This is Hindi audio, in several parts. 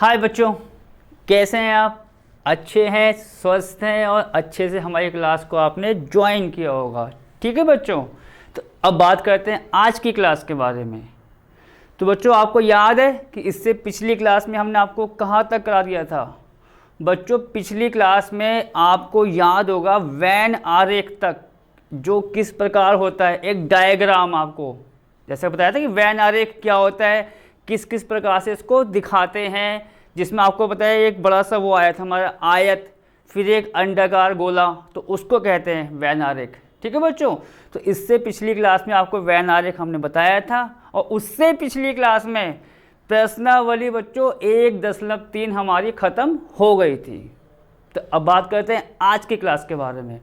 हाय बच्चों, कैसे हैं आप? अच्छे हैं, स्वस्थ हैं और अच्छे से हमारी क्लास को आपने ज्वाइन किया होगा। ठीक है बच्चों, तो अब बात करते हैं आज की क्लास के बारे में। तो बच्चों, आपको याद है कि इससे पिछली क्लास में हमने आपको कहाँ तक करा दिया था? बच्चों, पिछली क्लास में आपको याद होगा वैन आरेख तक, जो किस प्रकार होता है, एक डायग्राम आपको जैसे बताया था कि वैन आरेख क्या होता है, किस किस प्रकार से इसको दिखाते हैं, जिसमें आपको पता है एक बड़ा सा वो आया था हमारा आयत, फिर एक अंडाकार गोला, तो उसको कहते हैं वैन आरेख। ठीक है बच्चों, तो इससे पिछली क्लास में आपको वैन आरेख हमने बताया था, और उससे पिछली क्लास में प्रश्नावली बच्चों 1.3 हमारी ख़त्म हो गई थी। तो अब बात करते हैं आज की क्लास के बारे में।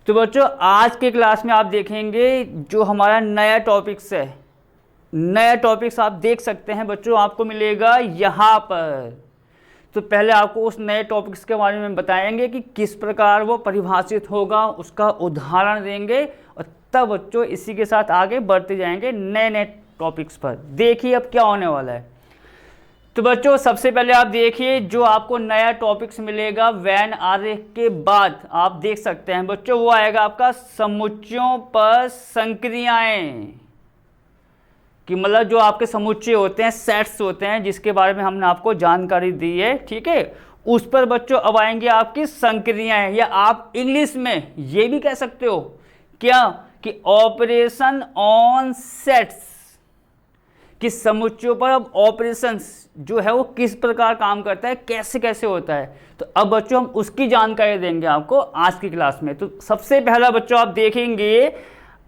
तो बच्चों, आज की क्लास में आप देखेंगे जो हमारा नया टॉपिक्स है, नया टॉपिक्स आप देख सकते हैं बच्चों, आपको मिलेगा यहाँ पर। तो पहले आपको उस नए टॉपिक्स के बारे में बताएंगे कि किस प्रकार वो परिभाषित होगा, उसका उदाहरण देंगे, और तब बच्चों इसी के साथ आगे बढ़ते जाएंगे नए नए टॉपिक्स पर। देखिए अब क्या होने वाला है। तो बच्चों, सबसे पहले आप देखिए जो आपको नया टॉपिक्स मिलेगा वैन आरेख के बाद, आप देख सकते हैं बच्चों, वो आएगा आपका समुच्चयों पर संक्रियाएं। कि मतलब जो आपके समुच्चय होते हैं, सेट्स होते हैं, जिसके बारे में हमने आपको जानकारी दी है। ठीक है, उस पर बच्चों अब आएंगे आपकी संक्रियाएं, या आप इंग्लिश में ये भी कह सकते हो क्या कि ऑपरेशन ऑन सेट्स, कि समुच्चयों पर अब ऑपरेशंस जो है वो किस प्रकार काम करता है, कैसे कैसे होता है। तो अब बच्चों हम उसकी जानकारी देंगे आपको आज की क्लास में। तो सबसे पहला बच्चों आप देखेंगे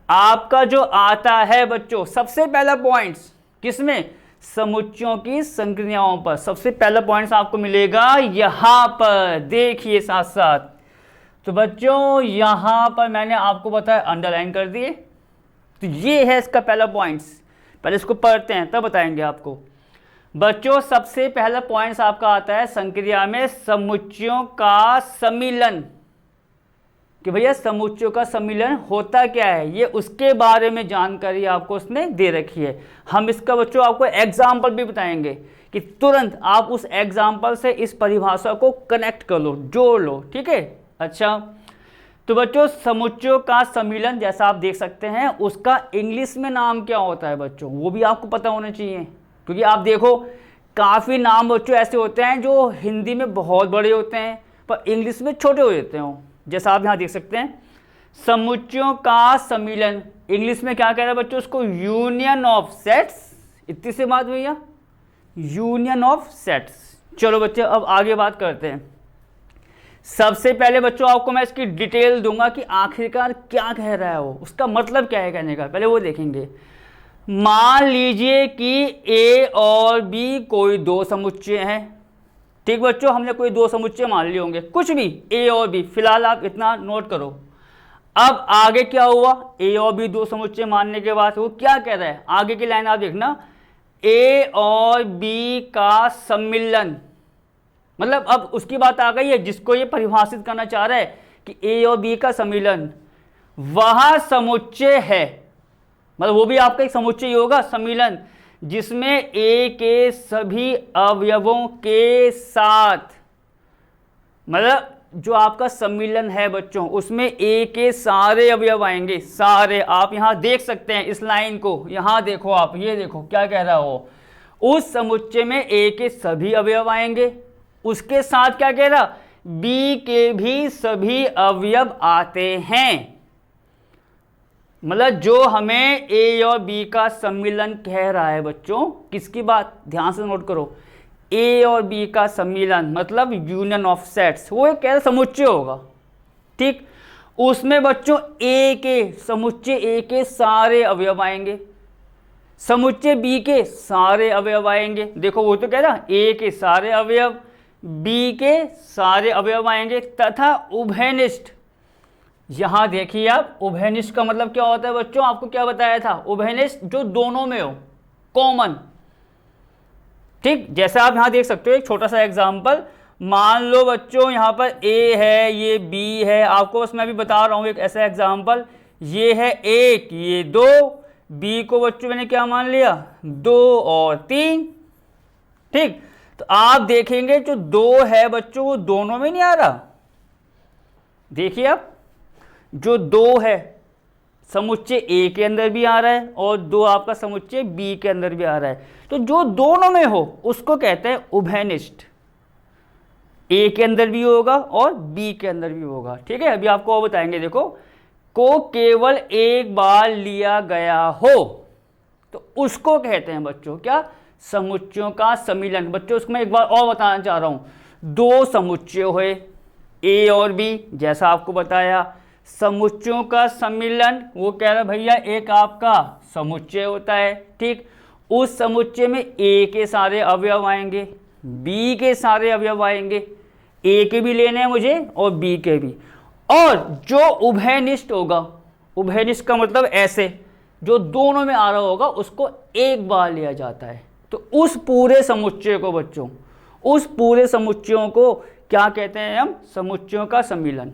आपका जो आता है बच्चों, सबसे पहला पॉइंट्स किसमें, समुच्चयों की संक्रियाओं पर। सबसे पहला पॉइंट्स आपको मिलेगा यहाँ पर, देखिए साथ साथ। तो बच्चों यहाँ पर मैंने आपको बताया, अंडरलाइन कर दिए। तो ये है इसका पहला पॉइंट्स, पहले इसको पढ़ते हैं तब बताएंगे आपको। बच्चों सबसे पहला पॉइंट्स आपका आता है संक्रिया में समुच्चयों का सम्मिलन, कि भैया समुच्चयों का सम्मिलन होता क्या है, ये उसके बारे में जानकारी आपको उसने दे रखी है। हम इसका बच्चों आपको एग्जाम्पल भी बताएंगे कि तुरंत आप उस एग्जाम्पल से इस परिभाषा को कनेक्ट कर लो, जोड़ लो। ठीक है, अच्छा। तो बच्चों समुच्चयों का सम्मिलन जैसा आप देख सकते हैं, उसका इंग्लिश में नाम क्या होता है बच्चों, वो भी आपको पता होना चाहिए। क्योंकि आप देखो काफ़ी नाम बच्चों ऐसे होते हैं जो हिंदी में बहुत बड़े होते हैं पर इंग्लिश में छोटे हो जाते हैं। जैसा आप यहाँ देख सकते हैं, समुच्चयों का सम्मिलन, इंग्लिश में क्या कह रहा है बच्चों, उसको यूनियन ऑफ सेट्स। इतनी सी बात भैया, यूनियन ऑफ सेट्स। चलो बच्चे अब आगे बात करते हैं। सबसे पहले बच्चों आपको मैं इसकी डिटेल दूंगा कि आखिरकार क्या कह रहा है वो, उसका मतलब क्या है कहने का, पहले वो देखेंगे। मान लीजिए कि ए और बी कोई दो समुच्चय हैं। ठीक बच्चों, हमने कोई दो समुच्चय मान लिए होंगे, कुछ भी ए और बी, फिलहाल आप इतना नोट करो। अब आगे क्या हुआ, ए और बी दो समुच्चय मानने के बाद वो क्या कह रहा है, आगे की लाइन आप देखना, ए और बी का सम्मिलन। मतलब अब उसकी बात आ गई है जिसको ये परिभाषित करना चाह रहा है कि ए और बी का सम्मिलन वह समुच्चय है, मतलब वो भी आपका एक समुच्चय ही होगा, सम्मिलन, जिसमें ए के सभी अवयवों के साथ, मतलब जो आपका सम्मिलन है बच्चों उसमें ए के सारे अवयव आएंगे, सारे। आप यहाँ देख सकते हैं इस लाइन को, यहाँ देखो आप, ये देखो क्या कह रहा हो, उस समुच्चय में ए के सभी अवयव आएंगे, उसके साथ क्या कह रहा, बी के भी सभी अवयव आते हैं। मतलब जो हमें ए और बी का सम्मिलन कह रहा है बच्चों, किसकी बात, ध्यान से नोट करो, ए और बी का सम्मिलन मतलब यूनियन ऑफ सेट्स, वो एक समुच्चय होगा। ठीक, उसमें बच्चों ए के, समुच्चय ए के सारे अवयव आएंगे, समुच्चय बी के सारे अवयव आएंगे। देखो वो तो कह रहा ए के सारे अवयव, बी के सारे अवयव आएंगे, तथा उभयनिष्ठ। यहां देखिए आप, उभयनिष्ठ का मतलब क्या होता है बच्चों, आपको क्या बताया था, उभयनिष्ठ जो दोनों में हो, कॉमन। ठीक, जैसा आप यहां देख सकते हो एक छोटा सा एग्जांपल, मान लो बच्चों यहाँ पर ए है, ये बी है, आपको बस मैं भी बता रहा हूँ एक ऐसा एग्जांपल, ये है एक, ये दो, बी को बच्चों मैंने क्या मान लिया, 2 और 3। ठीक, तो आप देखेंगे जो 2 है बच्चों वो दोनों में नहीं आ रहा। देखिए आप, जो 2 है समुच्चय ए के अंदर भी आ रहा है और 2 आपका समुच्चय बी के अंदर भी आ रहा है। तो जो दोनों में हो उसको कहते हैं उभयनिष्ठ। ए के अंदर भी होगा और बी के अंदर भी होगा। ठीक है, अभी आपको और बताएंगे। देखो, को केवल एक बार लिया गया हो तो उसको कहते हैं बच्चों क्या, समुच्चयों का सम्मिलन। बच्चों उसको मैं एक बार और बताना चाह रहा हूं। 2 समुच्चय हुए ए और बी, जैसा आपको बताया। समुच्चयों का सम्मिलन वो कह रहा भैया एक आपका समुच्चय होता है। ठीक, उस समुच्चय में ए के सारे अवयव आएंगे, बी के सारे अवयव आएंगे। ए के भी लेने हैं मुझे और बी के भी। और जो उभयनिष्ठ होगा, उभयनिष्ठ का मतलब ऐसे जो दोनों में आ रहा होगा उसको एक बार लिया जाता है। तो उस पूरे समुच्चय को बच्चों, उस पूरे समुच्चयों को क्या कहते हैं हम, समुच्चयों का सम्मिलन।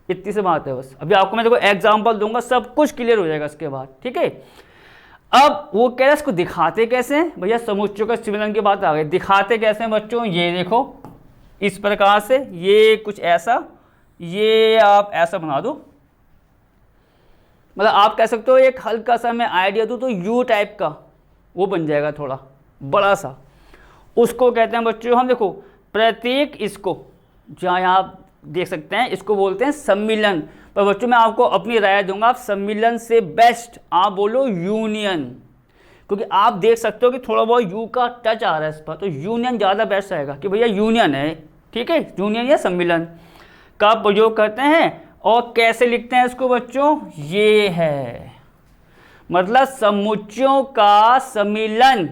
इतनी सी बात है बस। अभी आपको मैं देखो एग्जाम्पल दूंगा, सब कुछ क्लियर हो जाएगा इसके बाद। ठीक है, अब वो कह रहे हैं इसको दिखाते कैसे हैं भैया, समुच्चयों का सम्मिलन की बात आ गई। दिखाते कैसे हैं बच्चों, ये देखो इस प्रकार से, ये कुछ ऐसा, ये आप ऐसा बना दो। मतलब आप कह सकते हो एक हल्का सा मैं आइडिया दूं तो यू टाइप का वो बन जाएगा, थोड़ा बड़ा सा। उसको कहते हैं बच्चों हम, देखो प्रतीक, इसको जहाँ आप देख सकते हैं इसको बोलते हैं सम्मिलन। पर बच्चों मैं आपको अपनी राय दूंगा, आप सम्मिलन से बेस्ट आप बोलो यूनियन, क्योंकि आप देख सकते हो कि थोड़ा बहुत यू का टच आ रहा है इस पर, तो यूनियन ज़्यादा बेस्ट रहेगा कि भैया यूनियन है। ठीक है, यूनियन या सम्मिलन का प्रयोग करते हैं। और कैसे लिखते हैं इसको बच्चों, ये है मतलब समुच्चयों का सम्मिलन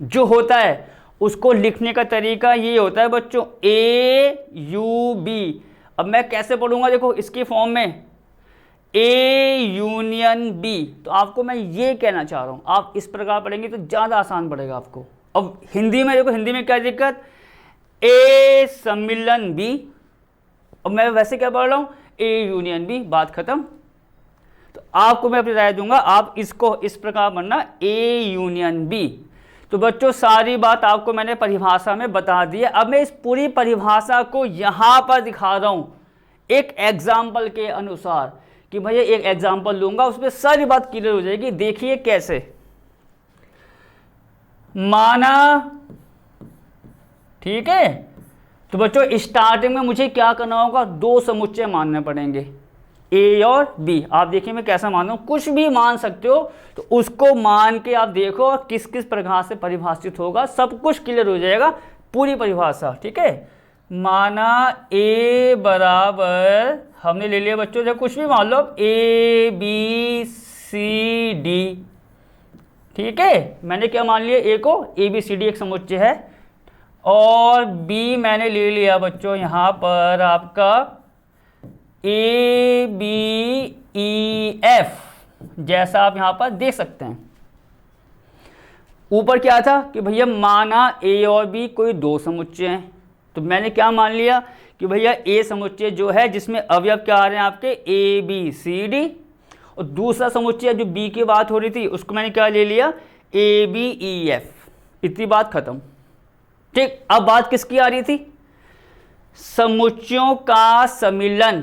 जो होता है उसको लिखने का तरीका ये होता है बच्चों, ए यू बी। अब मैं कैसे पढ़ूंगा, देखो इसकी फॉर्म में ए यूनियन बी। तो आपको मैं ये कहना चाह रहा हूं, आप इस प्रकार पढ़ेंगे तो ज़्यादा आसान पड़ेगा आपको। अब हिंदी में देखो, हिंदी में क्या दिक्कत, ए सम्मिलन बी। अब मैं वैसे क्या पढ़ रहा हूँ, ए यूनियन बी, बात खत्म। तो आपको मैं अपनी राय दूंगा, आप इसको इस प्रकार पढ़ना, ए यूनियन बी। तो बच्चों सारी बात आपको मैंने परिभाषा में बता दी है। अब मैं इस पूरी परिभाषा को यहाँ पर दिखा रहा हूँ एक एग्जाम्पल के अनुसार, कि भैया एक एग्जाम्पल लूंगा उसमें सारी बात क्लियर हो जाएगी। देखिए कैसे, माना, ठीक है। तो बच्चों स्टार्टिंग में मुझे क्या करना होगा, 2 समुच्चय मानने पड़ेंगे, ए और बी। आप देखिए मैं कैसा मान रहा हूँ, कुछ भी मान सकते हो, तो उसको मान के आप देखो और किस किस प्रकार से परिभाषित होगा, सब कुछ क्लियर हो जाएगा, पूरी परिभाषा। ठीक है, माना ए बराबर, हमने ले लिया बच्चों, जब कुछ भी मान लो, ए बी सी डी। ठीक है, मैंने क्या मान लिया, ए को, ए बी सी डी एक समुच्चय है, और बी मैंने ले लिया बच्चों यहाँ पर आपका ए बी ई एफ, जैसा आप यहाँ पर देख सकते हैं। ऊपर क्या था कि भैया माना ए और बी कोई 2 समुच्चय हैं, तो मैंने क्या मान लिया कि भैया ए समुच्चय जो है जिसमें अवयव क्या आ रहे हैं आपके, ए बी सी डी, और दूसरा समुच्चय जो बी की बात हो रही थी उसको मैंने क्या ले लिया, ए बी ई एफ। इतनी बात खत्म। ठीक, अब बात किसकी आ रही थी, समुच्चयों का सम्मिलन।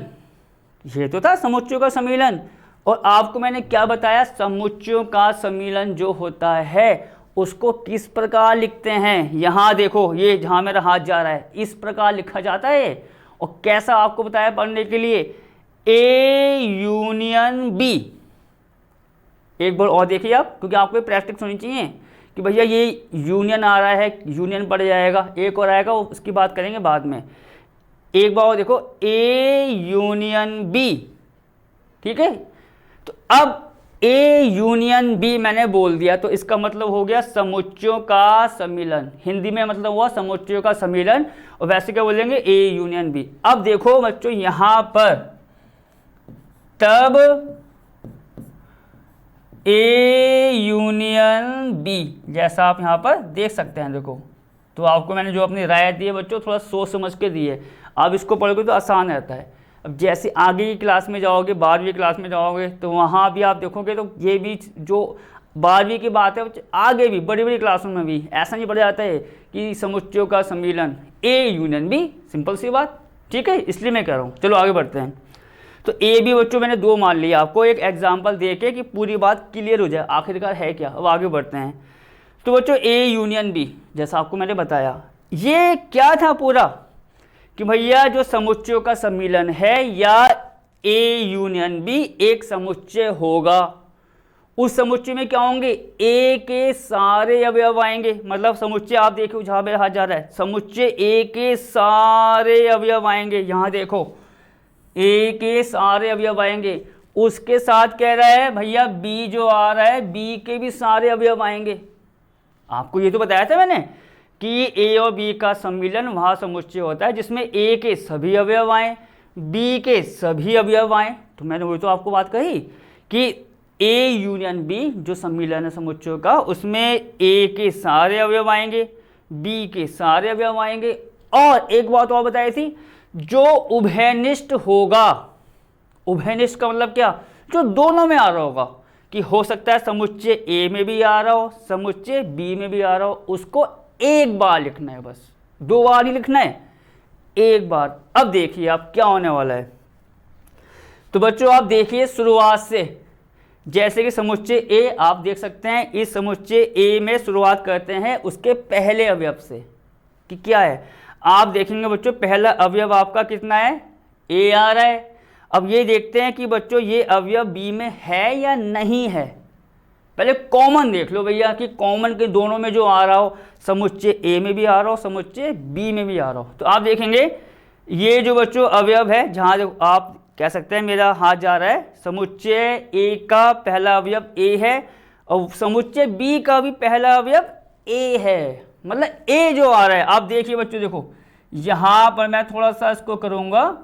ये तो था समुच्चयों का सम्मिलन, और आपको मैंने क्या बताया, समुच्चयों का सम्मिलन जो होता है उसको किस प्रकार लिखते हैं। यहाँ देखो, ये जहाँ मेरा हाथ जा रहा है इस प्रकार लिखा जाता है। और कैसा आपको बताया पढ़ने के लिए, ए यूनियन बी। एक बार और देखिए आप, क्योंकि आपको प्रैक्टिस होनी चाहिए कि भैया ये यूनियन आ रहा है, यूनियन पड़ जाएगा, एक और आएगा, उसकी बात करेंगे बाद में। एक बार और देखो, ए यूनियन बी। ठीक है, तो अब ए यूनियन बी मैंने बोल दिया, तो इसका मतलब हो गया समुच्चयों का सम्मिलन। हिंदी में मतलब हुआ समुच्चयों का सम्मिलन, और वैसे क्या बोलेंगे, ए यूनियन बी। अब देखो बच्चों यहाँ पर, तब ए यूनियन बी, जैसा आप यहाँ पर देख सकते हैं। देखो, तो आपको मैंने जो अपनी राय दी है बच्चों, थोड़ा सोच समझ के दी है। आप इसको पढ़ोगे तो आसान रहता है। अब जैसे आगे की क्लास में जाओगे, 12वीं क्लास में जाओगे, तो वहाँ भी आप देखोगे तो ये भी जो 12वीं की बात है बच्चे, आगे भी बड़ी बड़ी क्लासों में भी ऐसा नहीं पढ़ा जाता है कि समुच्चयों का सम्मिलन ए यूनियन बी, सिंपल सी बात, ठीक है, इसलिए मैं कह रहा हूँ। चलो आगे बढ़ते हैं। तो ए बी बच्चों मैंने 2 मान लिया, आपको एक एग्जाम्पल दे के कि पूरी बात क्लियर हो जाए आखिरकार है क्या। अब आगे बढ़ते हैं। तो बच्चों ए यूनियन बी, जैसा आपको मैंने बताया, ये क्या था पूरा कि भैया जो समुच्चयों का सम्मिलन है या ए यूनियन बी एक समुच्चय होगा, उस समुच्चय में क्या होंगे, ए के सारे अवयव आएंगे। मतलब समुच्चय आप देखो जहाँ मेरा हाथ जा रहा है, समुच्चय ए के सारे अवयव आएंगे। यहाँ देखो ए के सारे अवयव आएंगे, उसके साथ कह रहा है भैया बी जो आ रहा है बी के भी सारे अवयव आएंगे। आपको ये तो बताया था मैंने कि ए और बी का सम्मिलन वहाँ समुच्चय होता है जिसमें ए के सभी अवयव आए, बी के सभी अवयव आए। तो मैंने वही तो आपको बात कही कि ए यूनियन बी जो सम्मिलन है समुच्चयों का, उसमें ए के सारे अवयव आएंगे, बी के सारे अवयव आएंगे। और एक बात और बताई थी, जो उभयनिष्ठ होगा, उभयनिष्ठ का मतलब क्या, जो दोनों में आ रहा होगा, कि हो सकता है समुच्चय ए में भी आ रहा हो, समुच्चय बी में भी आ रहा हो, उसको एक बार लिखना है, बस 2 बार ही लिखना है, एक बार। अब देखिए आप क्या होने वाला है। तो बच्चों आप देखिए शुरुआत से, जैसे कि समुच्चय ए आप देख सकते हैं, इस समुच्चय ए में शुरुआत करते हैं उसके पहले अवयव से कि क्या है। आप देखेंगे बच्चों पहला अवयव आपका कितना है, ए आ रहा है। अब ये देखते हैं कि बच्चों ये अवयव बी में है या नहीं है। पहले कॉमन देख लो भैया कि कॉमन के दोनों में जो आ रहा हो, समुच्चय ए में भी आ रहा हो, समुच्चय बी में भी आ रहा हो। तो आप देखेंगे ये जो बच्चों अवयव है, जहाँ आप कह सकते हैं मेरा हाथ जा रहा है, समुच्चय ए का पहला अवयव ए है और समुच्चय बी का भी पहला अवयव ए है। मतलब ए जो आ रहा है, आप देखिए बच्चों, देखो यहाँ पर मैं थोड़ा सा इसको करूँगा,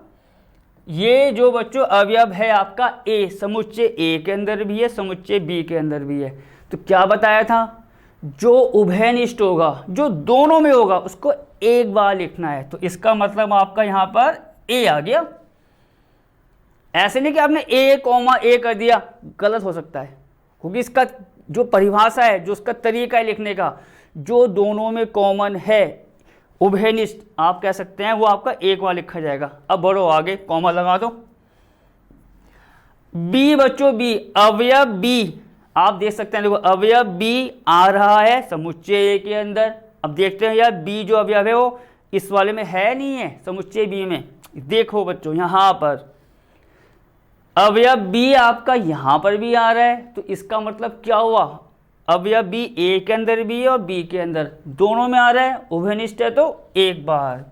ये जो बच्चों अवयव है आपका ए, समुच्चय ए के अंदर भी है, समुच्चय बी के अंदर भी है। तो क्या बताया था, जो उभयनिष्ठ होगा, जो दोनों में होगा, उसको एक बार लिखना है। तो इसका मतलब आपका यहाँ पर ए आ गया। ऐसे नहीं कि आपने ए कॉमा ए कर दिया, गलत हो सकता है, क्योंकि इसका जो परिभाषा है, जो उसका तरीका है लिखने का, जो दोनों में कॉमन है, उभयनिष्ठ आप कह सकते हैं, वो आपका एक बार लिखा जाएगा। अब बढ़ो आगे, कॉमा लगा दो। बी बच्चों बी, अवयव बी आप देख सकते हैं, देखो अवयव बी आ रहा है समुच्चय ए के अंदर। अब देखते हैं यार बी जो अवयव है वो इस वाले में है नहीं है, समुच्चय बी में। देखो बच्चों यहाँ पर अवयव बी आपका यहाँ पर भी आ रहा है, तो इसका मतलब क्या हुआ, अवयव बी ए के अंदर भी है और बी के अंदर, दोनों में आ रहा है, उभयनिष्ठ है। तो एक बार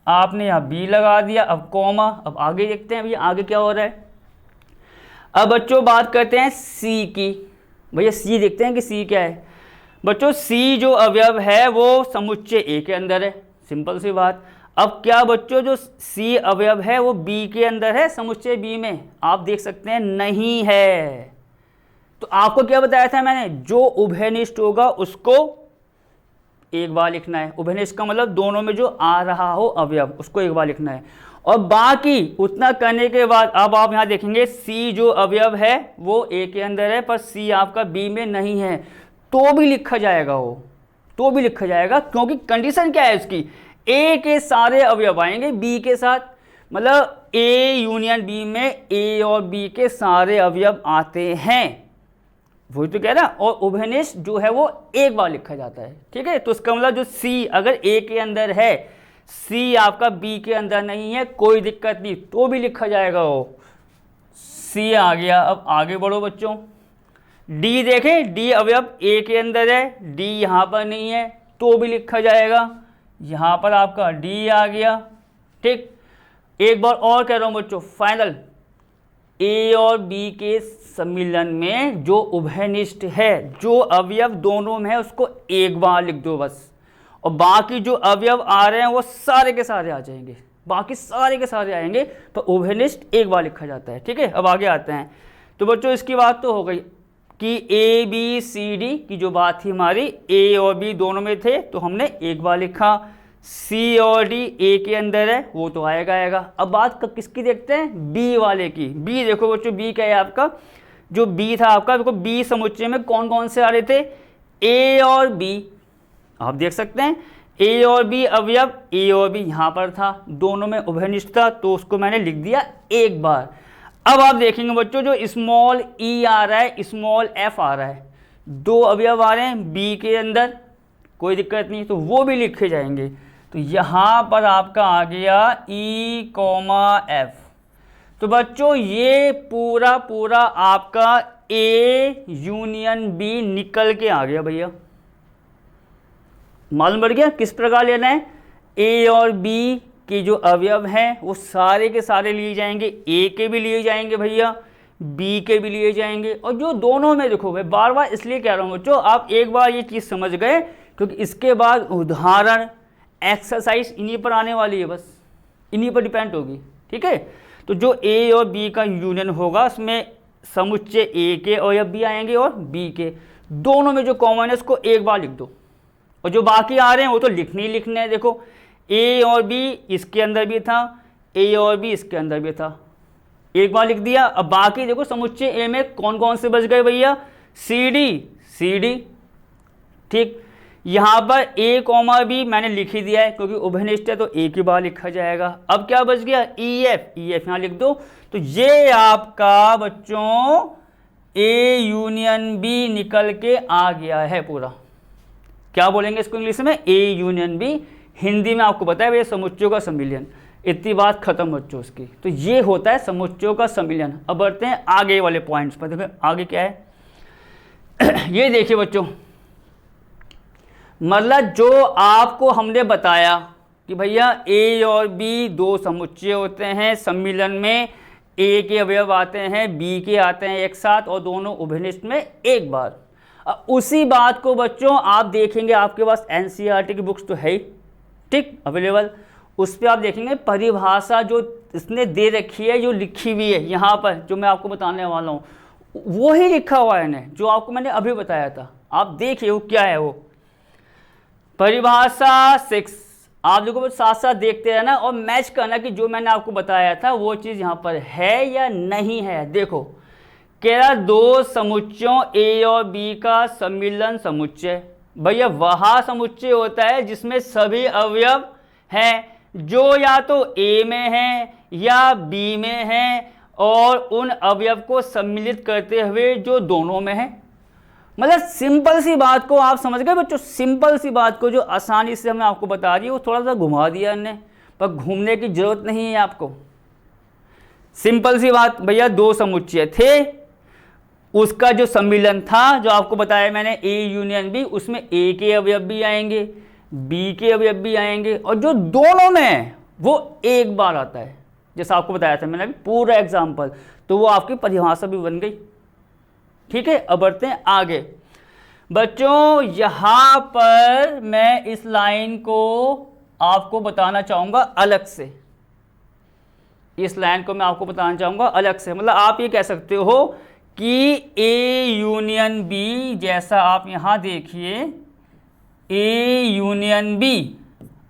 आपने यहाँ बी लगा दिया, अब कॉमा। अब आगे देखते हैं भैया आगे क्या हो रहा है। अब बच्चों बात करते हैं सी की। भैया सी देखते हैं कि सी क्या है। बच्चों सी जो अवयव है वो समुच्चय ए के अंदर है, सिंपल सी बात। अब क्या बच्चों जो सी अवयव है वो बी के अंदर है, समुच्चय बी में, आप देख सकते हैं नहीं है। तो आपको क्या बताया था मैंने, जो उभयनिष्ठ होगा उसको एक बार लिखना है। उभयनिष्ठ का मतलब दोनों में जो आ रहा हो अवयव, उसको एक बार लिखना है। और बाकी उतना करने के बाद अब आप यहाँ देखेंगे सी जो अवयव है वो ए के अंदर है, पर सी आपका बी में नहीं है, तो भी लिखा जाएगा, वो तो भी लिखा जाएगा, क्योंकि कंडीशन क्या है उसकी, ए के सारे अवयव आएंगे बी के साथ। मतलब ए यूनियन बी में ए और बी के सारे अवयव आते हैं, वही तो कह रहा। और उभयनिष्ठ जो है वो एक बार लिखा जाता है, ठीक है। तो इसका मतलब जो सी अगर ए के अंदर है, सी आपका बी के अंदर नहीं है, कोई दिक्कत नहीं, तो भी लिखा जाएगा वो। सी आ गया। अब आगे बढ़ो बच्चों, डी देखें, डी अवयव ए के अंदर है, डी यहाँ पर नहीं है, तो भी लिखा जाएगा। यहाँ पर आपका डी आ गया, ठीक। एक बार और कह रहा हूँ बच्चों, फाइनल, ए और बी के सम्मिलन में जो उभयनिष्ठ है, जो अवयव दोनों में है, उसको एक बार लिख दो बस। और बाकी जो अवयव आ रहे हैं वो सारे के सारे आ जाएंगे, बाकी सारे के सारे आएंगे, तो उभयनिष्ठ एक बार लिखा जाता है, ठीक है। अब आगे आते हैं। तो बच्चों इसकी बात तो हो गई कि ए बी सी डी की जो बात थी हमारी, ए और बी दोनों में थे तो हमने एक बार लिखा, सी और डी ए के अंदर है, वो तो आएगा। अब बात किसकी देखते हैं, बी वाले की। बी देखो बच्चों, बी क्या है आपका, जो बी था आपका, देखो बी समुच्चय में कौन कौन से आ रहे थे, ए और बी, आप देख सकते हैं ए और बी अवयव, ए और बी यहाँ पर था, दोनों में उभयनिष्ठ था, तो उसको मैंने लिख दिया एक बार। अब आप देखेंगे बच्चों जो स्मॉल ई आ रहा है, स्मॉल एफ आ रहा है, दो अवयव आ रहे हैं बी के अंदर, कोई दिक्कत नहीं, तो वो भी लिखे जाएंगे। तो यहाँ पर आपका आ गया ई कॉमा एफ। तो बच्चों ये पूरा पूरा आपका ए यूनियन बी निकल के आ गया भैया, मालूम पड़ गया किस प्रकार लेना है। ए और बी के जो अवयव हैं वो सारे के सारे लिए जाएंगे, ए के भी लिए जाएंगे भैया, बी के भी लिए जाएंगे, और जो दोनों में देखो भाई, बार बार इसलिए कह रहा हूँ बच्चों, आप एक बार ये चीज़ समझ गए, क्योंकि इसके बाद उदाहरण एक्सरसाइज इन्हीं पर आने वाली है, बस इन्हीं पर डिपेंड होगी, ठीक है। तो जो ए और बी का यूनियन होगा उसमें समुच्चय ए के अवयव भी आएंगे और बी के, दोनों में जो कॉमन है उसको एक बार लिख दो, और जो बाकी आ रहे हैं वो तो लिखने ही लिखने हैं। देखो ए और बी इसके अंदर भी था, ए और बी इसके अंदर भी था, एक बार लिख दिया। अब बाकी देखो समुच्चय ए में कौन कौन से बच गए भैया, सी डी, ठीक। यहाँ पर ए कॉमा बी मैंने लिख ही दिया है क्योंकि उभयनिष्ठ है तो एक ही बार लिखा जाएगा। अब क्या बच गया, ई एफ यहाँ लिख दो। तो ये आपका बच्चों ए यूनियन बी निकल के आ गया है पूरा। क्या बोलेंगे इसको इंग्लिश में, ए यूनियन बी, हिंदी में आपको पता है भैया समुच्चयों का सम्मिलन। इतनी बात खत्म बच्चों उसकी। तो ये होता है समुच्चयों का सम्मिलन। अब बढ़ते हैं आगे वाले पॉइंट्स पर। देखो आगे क्या है ये देखिए बच्चों, मतलब जो आपको हमने बताया कि भैया ए और बी दो समुच्चय होते हैं, सम्मिलन में ए के अवयव आते हैं, बी के आते हैं एक साथ, और दोनों उभयनिष्ठ में एक बार। उसी बात को बच्चों आप देखेंगे, आपके पास एनसीईआरटी की बुक्स तो है ही, ठीक, अवेलेबल, उस पर आप देखेंगे परिभाषा जो इसने दे रखी है, जो लिखी हुई है यहाँ पर, जो मैं आपको बताने वाला हूँ वो ही लिखा हुआ है इन्हें, जो आपको मैंने अभी बताया था। आप देखिए वो क्या है, वो परिभाषा 6। आप लोगों को साथ साथ देखते रहना और मैच करना कि जो मैंने आपको बताया था वो चीज़ यहाँ पर है या नहीं है। देखो कह रहा दो समुच्चयों ए और बी का सम्मिलन समुच्चय, भैया वह समुच्चय होता है जिसमें सभी अवयव हैं जो या तो ए में हैं या बी में हैं, और उन अवयव को सम्मिलित करते हुए जो दोनों में है। मतलब सिंपल सी बात को आप समझ गए बच्चों, सिंपल सी बात को जो आसानी से हमने आपको बता दी वो थोड़ा सा घुमा दिया हमने, पर घूमने की जरूरत नहीं है आपको। सिंपल सी बात भैया, दो समुच्चय थे, उसका जो सम्मिलन था जो आपको बताया मैंने ए यूनियन बी, उसमें ए के अवयव भी आएंगे, बी के अवयव भी आएंगे, और जो दोनों में है वो एक बार आता है, जैसा आपको बताया था मैंने अभी पूरा एग्जाम्पल। तो वो आपकी परिभाषा भी बन गई, ठीक है। अब बढ़ते हैं आगे बच्चों। यहाँ पर मैं इस लाइन को आपको बताना चाहूँगा अलग से, इस लाइन को मैं आपको बताना चाहूँगा अलग से। मतलब आप ये कह सकते हो कि ए यूनियन बी, जैसा आप यहाँ देखिए ए यूनियन बी,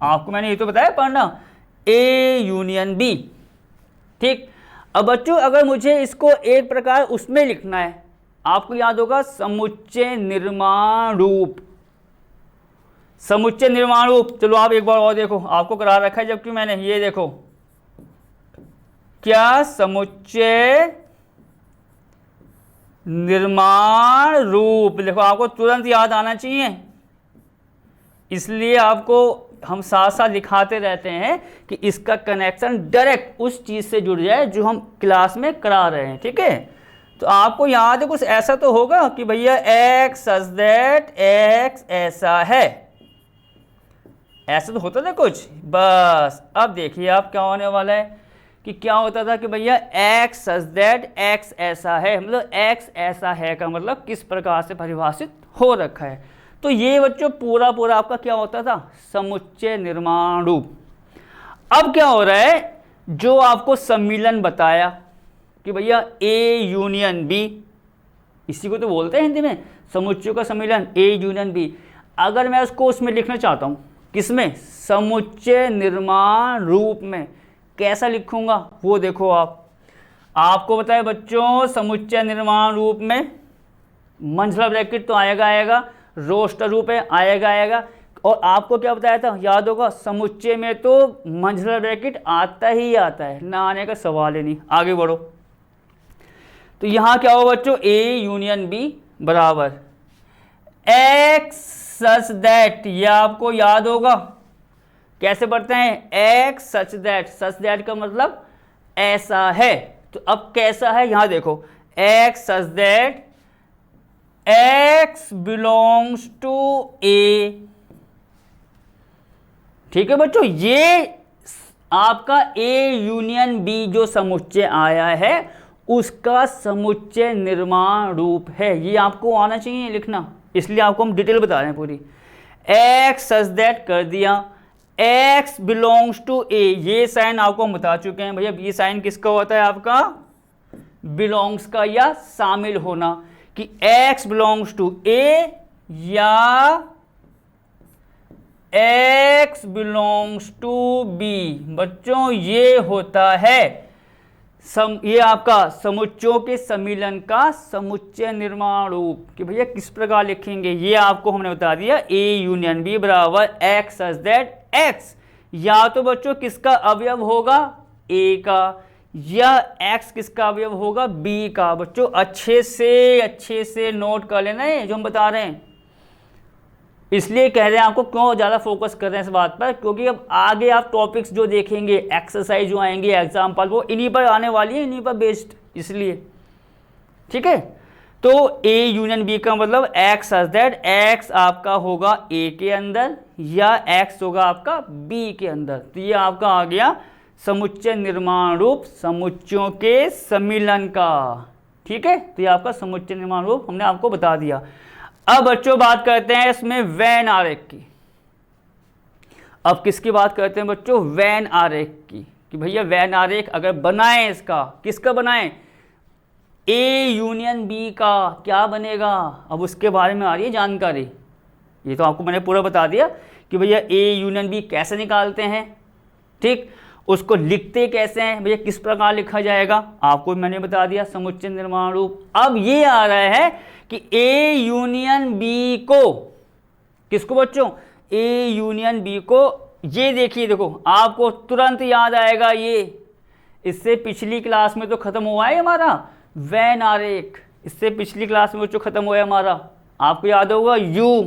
आपको मैंने ये तो बताया पढ़ना, ए यूनियन बी, ठीक। अब बच्चों अगर मुझे इसको एक प्रकार उसमें लिखना है, आपको याद होगा समुच्चय निर्माण रूप, समुच्चय निर्माण रूप। चलो आप एक बार और देखो, आपको करा रखा है जबकि मैंने, ये देखो क्या समुच्चय निर्माण रूप, देखो आपको तुरंत याद आना चाहिए, इसलिए आपको हम साथ साथ दिखाते रहते हैं कि इसका कनेक्शन डायरेक्ट उस चीज़ से जुड़ जाए जो हम क्लास में करा रहे हैं, ठीक है। तो आपको याद है कुछ ऐसा तो होगा कि भैया एक्स सच दैट एक्स ऐसा है, ऐसा तो होता था कुछ। बस अब देखिए आप क्या होने वाला है कि क्या होता था कि भैया एक्स सच दैट एक्स ऐसा है, मतलब एक्स ऐसा है का मतलब किस प्रकार से परिभाषित हो रखा है। तो ये बच्चों पूरा पूरा आपका क्या होता था, समुच्चय निर्माण रूप। अब क्या हो रहा है, जो आपको सम्मिलन बताया कि भैया ए यूनियन बी, इसी को तो बोलते हैं हिंदी में समुच्चयों का सम्मिलन, ए यूनियन बी। अगर मैं उसको उसमें लिखना चाहता हूँ, किसमें, समुच्चय निर्माण रूप में, कैसा लिखूंगा वो देखो आप। आपको बताया बच्चों समुच्चय निर्माण रूप में मंझला ब्रैकेट तो आएगा, रोस्टर रूप है आएगा, और आपको क्या बताया था याद होगा, समुच्चय में तो मंझला ब्रैकेट आता ही आता है, ना आने का सवाल ही नहीं। आगे बढ़ो, तो यहां क्या होगा बच्चों, ए यूनियन बी बराबर एक्स सच दैट, ये आपको याद होगा कैसे पढ़ते हैं, एक्स सच दैट का मतलब ऐसा है। तो अब कैसा है यहां देखो, x such that x belongs to A. ठीक है बच्चों, ये आपका ए यूनियन बी जो समुच्चय आया है उसका समुच्चय निर्माण रूप है, ये आपको आना चाहिए लिखना, इसलिए आपको हम डिटेल बता रहे हैं पूरी। एक्स सच दैट कर दिया, एक्स बिलोंग्स टू ए, ये साइन आपको हम बता चुके हैं भैया, ये साइन किसका होता है आपका, बिलोंग्स का या शामिल होना, कि एक्स बिलोंग्स टू ए या एक्स बिलोंग्स टू बी। बच्चों ये होता है ये आपका समुच्चयों के सम्मिलन का समुच्चय निर्माण रूप, कि भैया किस प्रकार लिखेंगे ये आपको हमने बता दिया। ए यूनियन बी बराबर एक्स सच दैट एक्स, या तो बच्चों किसका अवयव होगा, ए का, या एक्स किसका अवयव होगा, बी का। बच्चों अच्छे से नोट कर लेना है जो हम बता रहे हैं, इसलिए कह रहे हैं आपको, क्यों ज़्यादा फोकस कर रहे हैं इस बात पर, क्योंकि अब आगे आप टॉपिक्स जो देखेंगे, एक्सरसाइज जो आएंगे, एग्जाम्पल, वो इन्हीं पर आने वाली है, इन्हीं पर बेस्ड, इसलिए ठीक है। तो ए यूनियन बी का मतलब एक्स सच दैट एक्स आपका होगा ए के अंदर या एक्स होगा आपका बी के अंदर, तो ये आपका आ गया समुच्चय निर्माण रूप समुच्चयों के सम्मिलन का। ठीक है, तो ये आपका समुच्चय निर्माण रूप हमने आपको बता दिया। अब बच्चों बात करते हैं इसमें वेन आरेख की। अब किसकी बात करते हैं बच्चों, वेन आरेख की, कि भैया वेन आरेख अगर बनाएं, इसका किसका बनाएं, ए यूनियन बी का क्या बनेगा, अब उसके बारे में आ रही है जानकारी। ये तो आपको मैंने पूरा बता दिया कि भैया ए यूनियन बी कैसे निकालते हैं, ठीक, उसको लिखते कैसे हैं भैया, किस प्रकार लिखा जाएगा, आपको मैंने बता दिया समुच्चय निर्माण रूप। अब ये आ रहा है कि ए यूनियन बी को, किसको बच्चों, ए यूनियन बी को, ये देखिए, देखो आपको तुरंत याद आएगा, ये इससे पिछली क्लास में तो खत्म हुआ है हमारा वेन आरेख, इससे पिछली क्लास में जो खत्म हुआ है हमारा, आपको याद होगा यू,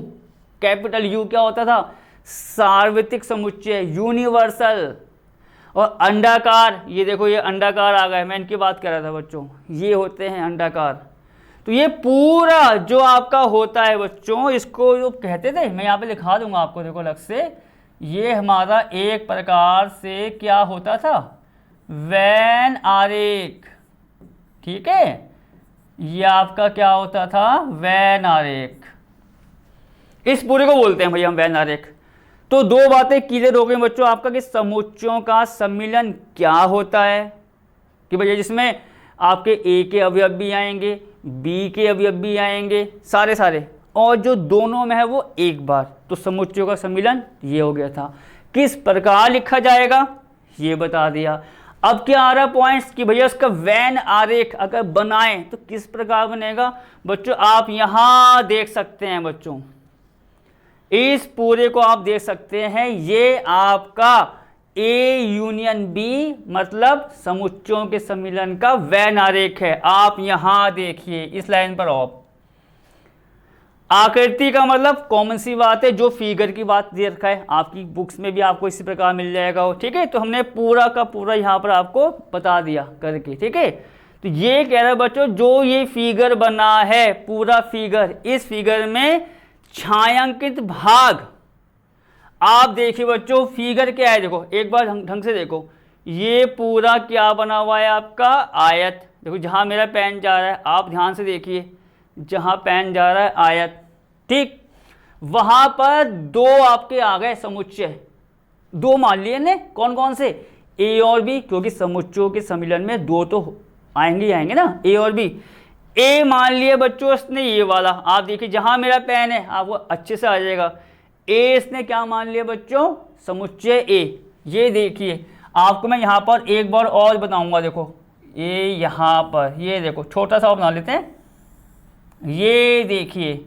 कैपिटल यू क्या होता था, सार्वत्रिक समुच्चय, यूनिवर्सल। और अंडाकार, ये देखो ये अंडाकार आ गए, मैं इनकी बात कर रहा था बच्चों, ये होते हैं अंडाकार। तो ये पूरा जो आपका होता है बच्चों, इसको जो कहते थे, मैं यहाँ पे लिखा दूंगा आपको, देखो अलग से, ये हमारा एक प्रकार से क्या होता था, वेन आरेख। ठीक है, ये आपका क्या होता था, वेन आरेख, इस पूरे को बोलते हैं भैया हम वेन आरेख। तो दो बातें क्लियर हो गई बच्चों आपका, कि समुच्चयों का सम्मिलन क्या होता है, कि भैया जिसमें आपके ए के अवयव भी आएंगे, बी के अवयव भी आएंगे, सारे, और जो दोनों में है वो एक बार, तो समुच्चयों का सम्मिलन ये हो गया था। किस प्रकार लिखा जाएगा ये बता दिया। अब क्या आ रहा पॉइंट्स, कि भैया उसका वेन आरेख अगर बनाएं तो किस प्रकार बनेगा बच्चों, आप यहां देख सकते हैं बच्चों, इस पूरे को आप देख सकते हैं, ये आपका ए यूनियन बी मतलब समुच्चयों के सम्मिलन का वेन आरेख है। आप यहां देखिए इस लाइन पर, आप आकृति का मतलब कॉमन सी बात है, जो फिगर की बात दे रखा है आपकी बुक्स में भी आपको इसी प्रकार मिल जाएगा वो, ठीक है। तो हमने पूरा का पूरा यहाँ पर आपको बता दिया करके, ठीक है। तो ये कह रहा है बच्चों, जो ये फिगर बना है पूरा फिगर, इस फिगर में छायांकित भाग, आप देखिए बच्चों फिगर क्या है, देखो एक बार ढंग से देखो, ये पूरा क्या बना हुआ है आपका आयत। देखो जहां मेरा पेन जा रहा है, आप ध्यान से देखिए, जहां पेन जा रहा है आयत, ठीक, वहां पर दो आपके आ गए समुच्चय, दो मान लिए ने, कौन कौन से, ए और बी, क्योंकि समुच्चयों के सम्मिलन में दो तो आएंगे ना, ए और बी। ए मान लिए बच्चों इसने ये वाला, आप देखिए जहां मेरा पेन है आपको अच्छे से आ जाएगा, ए इसने क्या मान लिया बच्चों, समुच्चय ए। ये देखिए आपको मैं यहाँ पर एक बार और बताऊंगा, देखो ये यहाँ पर, ये देखो छोटा सा और बना लेते हैं, ये देखिए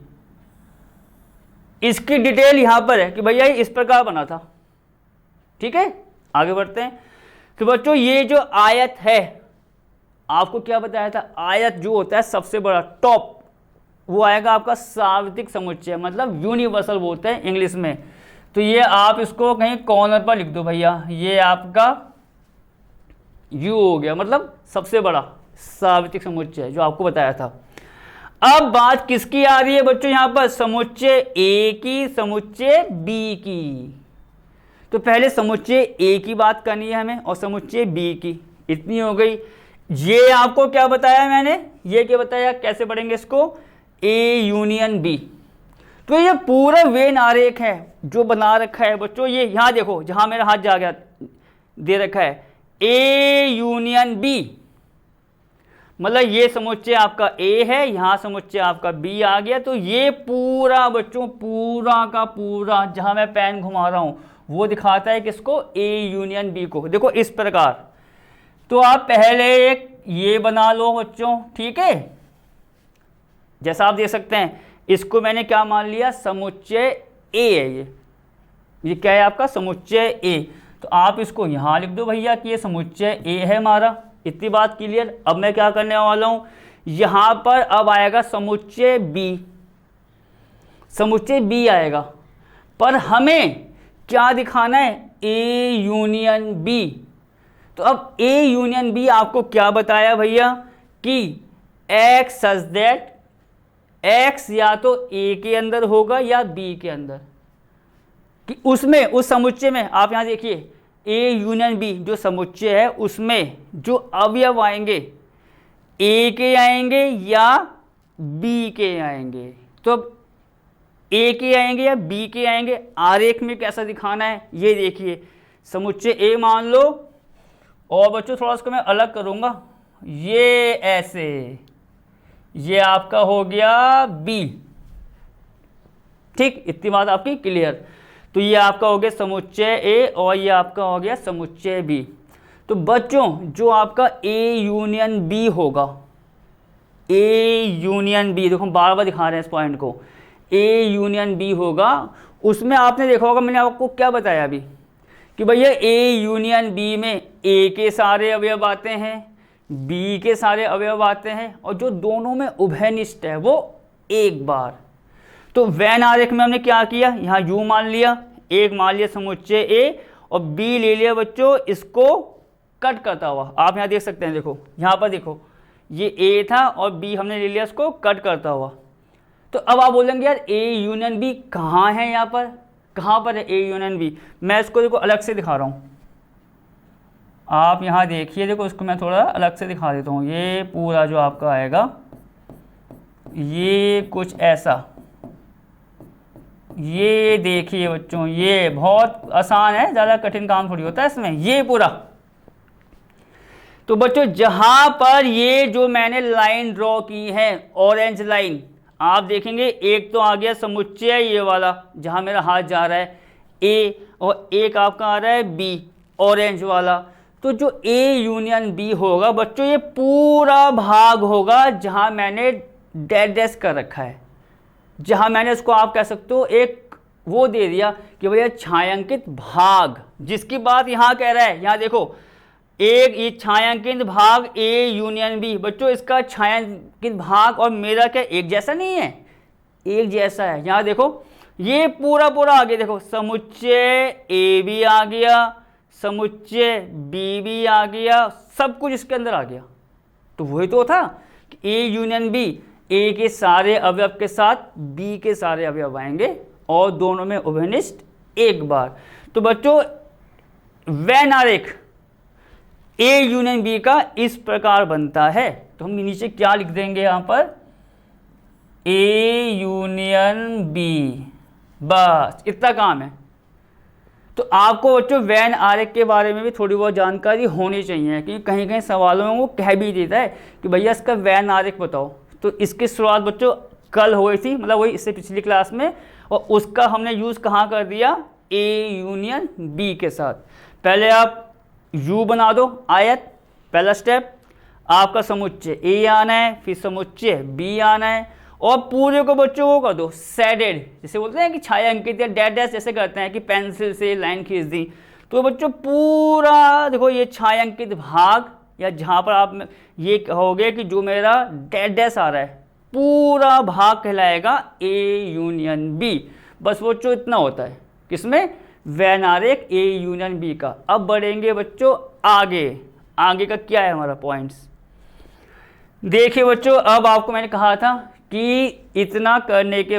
इसकी डिटेल यहाँ पर है कि भैया ये इस प्रकार बना था। ठीक है, आगे बढ़ते हैं। तो बच्चों ये जो आयत है, आपको क्या बताया था, आयत जो होता है सबसे बड़ा टॉप, वो आएगा आपका सार्वत्रिक समुच्चय, मतलब यूनिवर्सल बोलते हैं इंग्लिश में। तो ये आप इसको कहीं कॉर्नर पर लिख दो भैया, ये आपका यू हो गया, मतलब सबसे बड़ा सार्वत्रिक समुच्चय जो आपको बताया था। अब बात किसकी आ रही है बच्चों, यहाँ पर समुच्चय ए की, समुच्चय बी की। तो पहले समुच्चय ए की बात करनी है हमें और समुच्चय बी की, इतनी हो गई। ये आपको क्या बताया मैंने, ये क्या बताया, कैसे पढ़ेंगे इसको, ए यूनियन बी। तो ये पूरा वेन आरेख है जो बना रखा है बच्चों, ये यहाँ देखो जहाँ मेरा हाथ जा गया, दे रखा है ए यूनियन बी, मतलब ये समुच्चय आपका ए है, यहाँ समुच्चय आपका बी आ गया। तो ये पूरा बच्चों, पूरा का पूरा जहाँ मैं पेन घुमा रहा हूँ वो दिखाता है किसको, ए यूनियन बी को। देखो इस प्रकार, तो आप पहले एक ये बना लो बच्चों, ठीक है, जैसा आप देख सकते हैं इसको मैंने क्या मान लिया, समुच्चय ए है, ये क्या है आपका समुच्चय ए। तो आप इसको यहाँ लिख दो भैया कि ये समुच्चय ए है हमारा, इतनी बात क्लियर। अब मैं क्या करने वाला हूँ, यहाँ पर अब आएगा समुच्चय बी, समुच्चय बी आएगा, पर हमें क्या दिखाना है, ए यूनियन बी। तो अब ए यूनियन बी आपको क्या बताया भैया कि एक्स सच दैट एक्स या तो ए के अंदर होगा या बी के अंदर, कि उसमें उस समुच्चय में आप यहाँ देखिए ए यूनियन बी जो समुच्चय है उसमें जो अवयव आएंगे ए के आएंगे या बी के आएंगे। तो अब ए के आएंगे या बी के आएंगे, आरेख में कैसा दिखाना है ये देखिए, समुच्चय ए मान लो, और बच्चों थोड़ा उसको मैं अलग करूँगा, ये ऐसे, ये आपका हो गया बी। ठीक, इतनी बात आपकी क्लियर। तो ये आपका हो गया समुच्चय ए और ये आपका हो गया समुच्चय बी। तो बच्चों जो आपका ए यूनियन बी होगा, ए यूनियन बी, देखो हम बार बार दिखा रहे हैं इस पॉइंट को, ए यूनियन बी होगा, उसमें आपने देखा होगा मैंने आपको क्या बताया अभी कि भैया ए यूनियन बी में ए के सारे अवयव आते हैं, बी के सारे अवयव आते हैं, और जो दोनों में उभयनिष्ठ है वो एक बार। तो वेन आरेख में हमने क्या किया, यहाँ यू मान लिया, एक मान लिया समुच्चय ए, और बी ले लिया बच्चों इसको कट करता हुआ। आप यहाँ देख सकते हैं, देखो यहाँ पर देखो ये ए था और बी हमने ले लिया इसको कट करता हुआ। तो अब आप बोलेंगे यार ए यूनियन बी कहाँ है, यहाँ पर कहाँ पर है ए यूनियन बी। मैं इसको देखो अलग से दिखा रहा हूँ, आप यहाँ देखिए, देखो इसको मैं थोड़ा अलग से दिखा देता हूँ। ये पूरा जो आपका आएगा ये कुछ ऐसा, ये देखिए बच्चों, ये बहुत आसान है, ज़्यादा कठिन काम थोड़ी होता है इसमें, ये पूरा। तो बच्चों जहाँ पर ये जो मैंने लाइन ड्रॉ की है, ऑरेंज लाइन, आप देखेंगे एक तो आ गया समुच्चय ये वाला जहाँ मेरा हाथ जा रहा है ए, और एक आपका आ रहा है बी ऑरेंज वाला। तो जो ए यूनियन बी होगा बच्चों, ये पूरा भाग होगा जहाँ मैंने डैश डैश कर रखा है, जहाँ मैंने इसको आप कह सकते हो एक वो दे दिया कि भैया छायांकित भाग, जिसकी बात यहाँ कह रहा है। यहाँ देखो एक ये छायांकित भाग ए यूनियन बी, बच्चों इसका छायांकित भाग और मेरा क्या एक जैसा नहीं है, एक जैसा है। यहाँ देखो ये पूरा पूरा आ गया, देखो समुच्चय ए भी आ गया, समुच्चय बी भी आ गया, सब कुछ इसके अंदर आ गया। तो वही तो था कि ए यूनियन बी, ए के सारे अवयव के साथ बी के सारे अवयव आएंगे और दोनों में उभयनिष्ठ एक बार। तो बच्चों वेन आरेख ए यूनियन बी का इस प्रकार बनता है। तो हम नीचे क्या लिख देंगे यहाँ पर, ए यूनियन बी, बस इतना काम है। तो आपको बच्चों वेन आरेख के बारे में भी थोड़ी बहुत जानकारी होनी चाहिए, क्योंकि कहीं कहीं सवालों में वो कह भी देता है कि भैया इसका वेन आरेख बताओ। तो इसकी शुरुआत बच्चों कल हो गई थी, मतलब वही इससे पिछली क्लास में, और उसका हमने यूज़ कहाँ कर दिया, ए यूनियन बी के साथ। पहले आप यू बना दो आयत, पहला स्टेप। आपका समुच्चय ए आना है, फिर समुच्चय बी आना है, और पूरे को बच्चों वो कर दो शेडेड, जैसे बोलते हैं कि छायांकित या डैश डैश जैसे करते हैं कि पेंसिल से लाइन खींच दी, तो बच्चों पूरा देखो ये छायांकित भाग, या जहाँ पर आप ये कहोगे कि जो मेरा डैश डैश आ रहा है पूरा भाग कहलाएगा ए यूनियन बी। बस बच्चों इतना होता है किसमें, वैनारेक ए यूनियन बी का। अब बढ़ेंगे बच्चों आगे, आगे का क्या है हमारा पॉइंट्स, देखिए बच्चों। अब आपको मैंने कहा था कि इतना करने के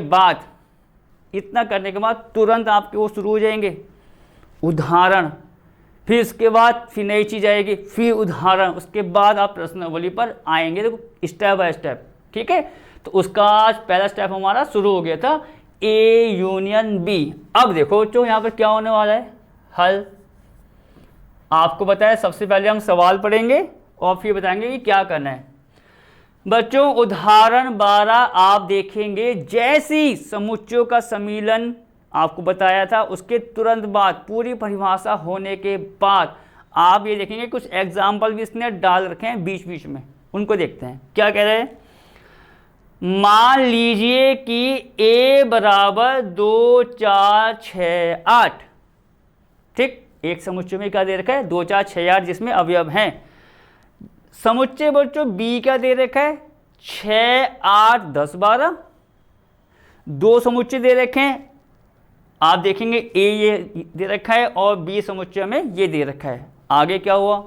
बाद तुरंत आपके वो शुरू हो जाएंगे उदाहरण, फिर इसके बाद फिर नई चीज़ आएगी, फिर उदाहरण, उसके बाद आप प्रश्नावली पर आएंगे, देखो स्टेप बाय स्टेप, ठीक है। तो उसका आज पहला स्टेप हमारा शुरू हो गया था ए यूनियन बी। अब देखो बच्चों यहाँ पर क्या होने वाला है, हल। आपको बताया सबसे पहले हम सवाल पढ़ेंगे और फिर बताएंगे कि क्या करना है। बच्चों उदाहरण 12 आप देखेंगे, जैसी समुच्चयों का सम्मिलन आपको बताया था उसके तुरंत बाद पूरी परिभाषा होने के बाद आप ये देखेंगे कुछ एग्जाम्पल भी इसने डाल रखे हैं बीच बीच में, उनको देखते हैं क्या कह रहे हैं। मान लीजिए कि a बराबर 2 4 6 8, ठीक, एक समुच्चय में क्या दे रखा है 2 4 6 8 जिसमें अवयव हैं। समुच्चय बच्चों b क्या दे रखा है 6 8 10 12, दो समुच्चय दे रखे हैं, आप देखेंगे a ये दे रखा है और b समुच्चय में ये दे रखा है। आगे क्या हुआ,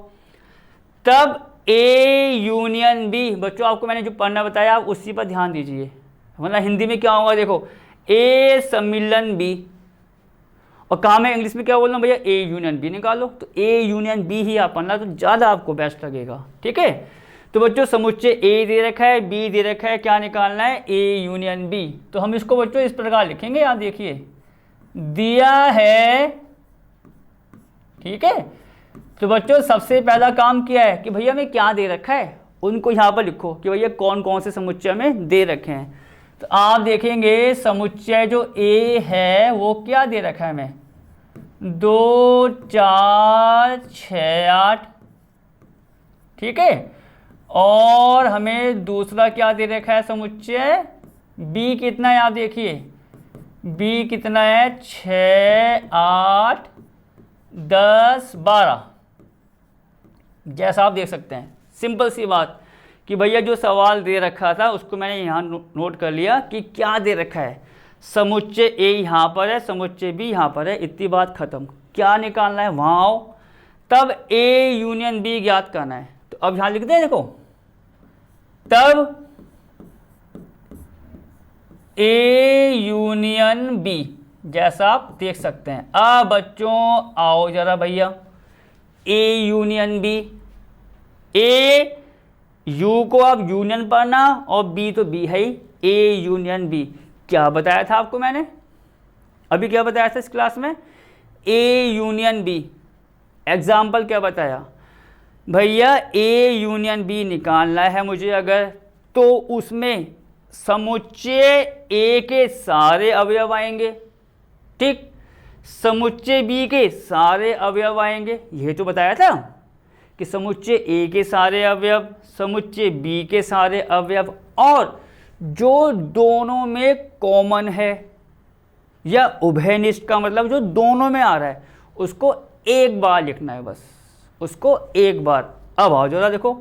तब ए यूनियन बी, बच्चों आपको मैंने जो पढ़ना बताया आप उसी पर ध्यान दीजिए, मतलब हिंदी में क्या होगा देखो, ए सम्मिलन बी, और कहा मैं इंग्लिश में क्या बोल रहा हूँ भैया ए यूनियन बी निकालो, तो ए यूनियन बी ही आप पढ़ना तो ज़्यादा आपको बेस्ट लगेगा, ठीक है। तो बच्चों समुच्चय ए दे रखा है, बी दे रखा है, क्या निकालना है ए यूनियन बी। तो हम इसको बच्चों इस प्रकार लिखेंगे, आप देखिए दिया है, ठीक है। तो बच्चों सबसे पहला काम किया है कि भैया हमें क्या दे रखा है, उनको यहाँ पर लिखो कि भैया कौन कौन से समुच्चय में दे रखे हैं। तो आप देखेंगे समुच्चय जो ए है वो क्या दे रखा है हमें 2 4 6 8, ठीक है। और हमें दूसरा क्या दे रखा है समुच्चय बी, कितना है आप देखिए बी कितना है 6 8 10 12, जैसा आप देख सकते हैं। सिंपल सी बात कि भैया जो सवाल दे रखा था उसको मैंने यहाँ नोट कर लिया कि क्या दे रखा है, समुच्चय ए यहाँ पर है, समुच्चय बी यहाँ पर है, इतनी बात खत्म। क्या निकालना है वहाँ आओ, तब ए यूनियन बी ज्ञात करना है। तो अब यहाँ लिखते हैं देखो, तब ए यूनियन बी, जैसा आप देख सकते हैं। अब बच्चों आओ जरा भैया A union B, A U को आप यूनियन पढ़ना और बी तो बी है ही, ए यूनियन बी। क्या बताया था आपको मैंने अभी, क्या बताया था इस क्लास में, ए यूनियन बी। एग्जाम्पल क्या बताया भैया, ए यूनियन बी निकालना है मुझे अगर, तो उसमें समुच्चय ए के सारे अवयव आएंगे, ठीक, समुच्चय बी के सारे अवयव आएंगे। यह तो बताया था कि समुच्चय ए के सारे अवयव, समुच्चय बी के सारे अवयव, और जो दोनों में कॉमन है या उभयनिष्ठ का मतलब जो दोनों में आ रहा है उसको एक बार लिखना है, बस उसको एक बार। अब आओ जरा देखो,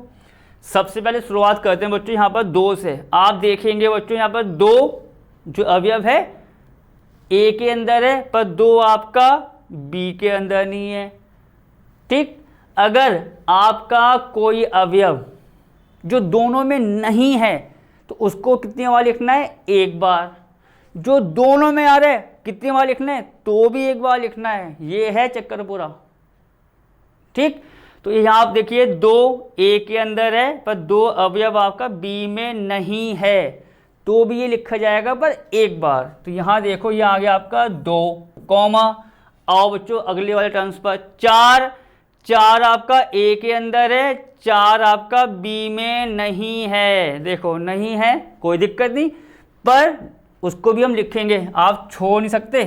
सबसे पहले शुरुआत करते हैं बच्चों यहाँ पर 2 से। आप देखेंगे बच्चों यहाँ पर 2 जो अवयव है ए के अंदर है, पर 2 आपका बी के अंदर नहीं है, ठीक। अगर आपका कोई अवयव जो दोनों में नहीं है तो उसको कितनी बार लिखना है, एक बार। जो दोनों में आ रहा है कितनी बार लिखना है, तो भी एक बार लिखना है। ये है चक्कर पूरा, ठीक। तो यहाँ आप देखिए 2 ए के अंदर है पर 2 अवयव आपका बी में नहीं है, तो भी ये लिखा जाएगा पर एक बार। तो यहाँ देखो ये आ गया आपका 2 कॉमा। आओ बच्चों अगले वाले टर्म्स पर, 4 आपका ए के अंदर है, 4 आपका बी में नहीं है। देखो नहीं है कोई दिक्कत नहीं, पर उसको भी हम लिखेंगे, आप छोड़ नहीं सकते।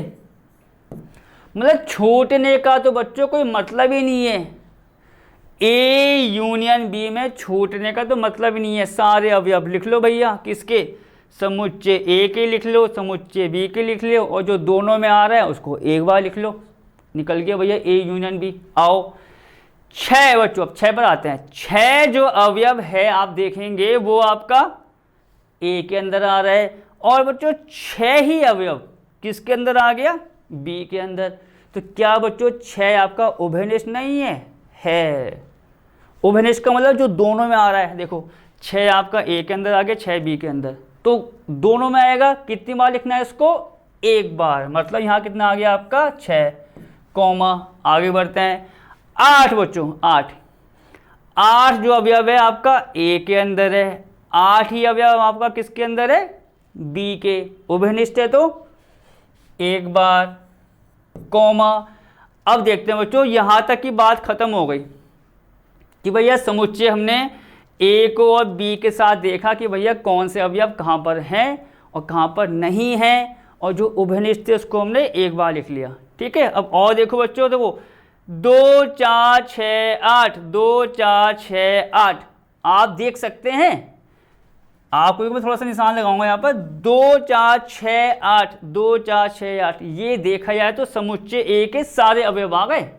मतलब छूटने का तो बच्चों कोई मतलब ही नहीं है। ए यूनियन बी में छूटने का तो मतलब ही नहीं है। सारे अवयव लिख लो भैया, किसके, समुच्चय ए के लिख लो, समुच्चय बी के लिख लो, और जो दोनों में आ रहा है उसको एक बार लिख लो। निकल गया भैया ए यूनियन बी। आओ 6 बच्चों, अब 6 पर आते हैं। 6 जो अवयव है आप देखेंगे वो आपका ए के अंदर आ रहा है, और बच्चों 6 ही अवयव किसके अंदर आ गया, बी के अंदर। तो क्या बच्चों 6 आपका उभयनिष्ठ नहीं है? उभयनिष्ठ का मतलब जो दोनों में आ रहा है। देखो 6 आपका ए के अंदर आ गया, 6 बी के अंदर, तो दोनों में आएगा। कितनी बार लिखना है इसको, एक बार। मतलब यहाँ कितना आ गया आपका 6, कॉमा आगे बढ़ते हैं। 8 बच्चों, 8 जो अवयव है आपका ए के अंदर है, 8 ही अवयव आपका किसके अंदर है, बी के। उभयनिष्ठ है तो एक बार, कॉमा। अब देखते हैं बच्चों, यहां तक की बात खत्म हो गई कि भैया समुच्चय हमने ए को और बी के साथ देखा कि भैया कौन से अवयव कहां पर हैं और कहां पर नहीं हैं, और जो उभयनिष्ठ थे उसको हमने एक बार लिख लिया। ठीक है, अब और देखो बच्चों, देखो 2 4 6 8, 2 4 6 8 आप देख सकते हैं। आपको मैं थोड़ा सा निशान लगाऊंगा यहाँ पर, 2 4 6 8, 2 4 6 8। ये देखा जाए तो समुच्चय ए के सारे अवयव आ गए,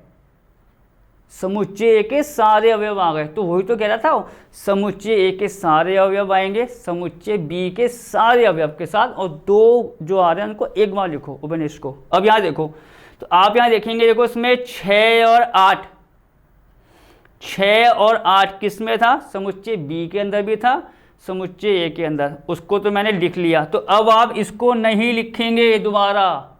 समुच्चय ए के सारे अवयव आ गए। तो वही तो कह रहा था, समुच्चय ए के सारे अवयव आएंगे समुच्चय बी के सारे अवयव के साथ, और 2 जो आ रहे हैं उनको एक बार लिखो उभयनिष्ठ को। अब यहाँ देखो, तो आप यहाँ देखेंगे, देखो इसमें 6 और 8, 6 और 8 किस में था, समुच्चय बी के अंदर भी था, समुच्चय ए के अंदर। उसको तो मैंने लिख लिया। तो अब आप इसको नहीं लिखेंगे दोबारा,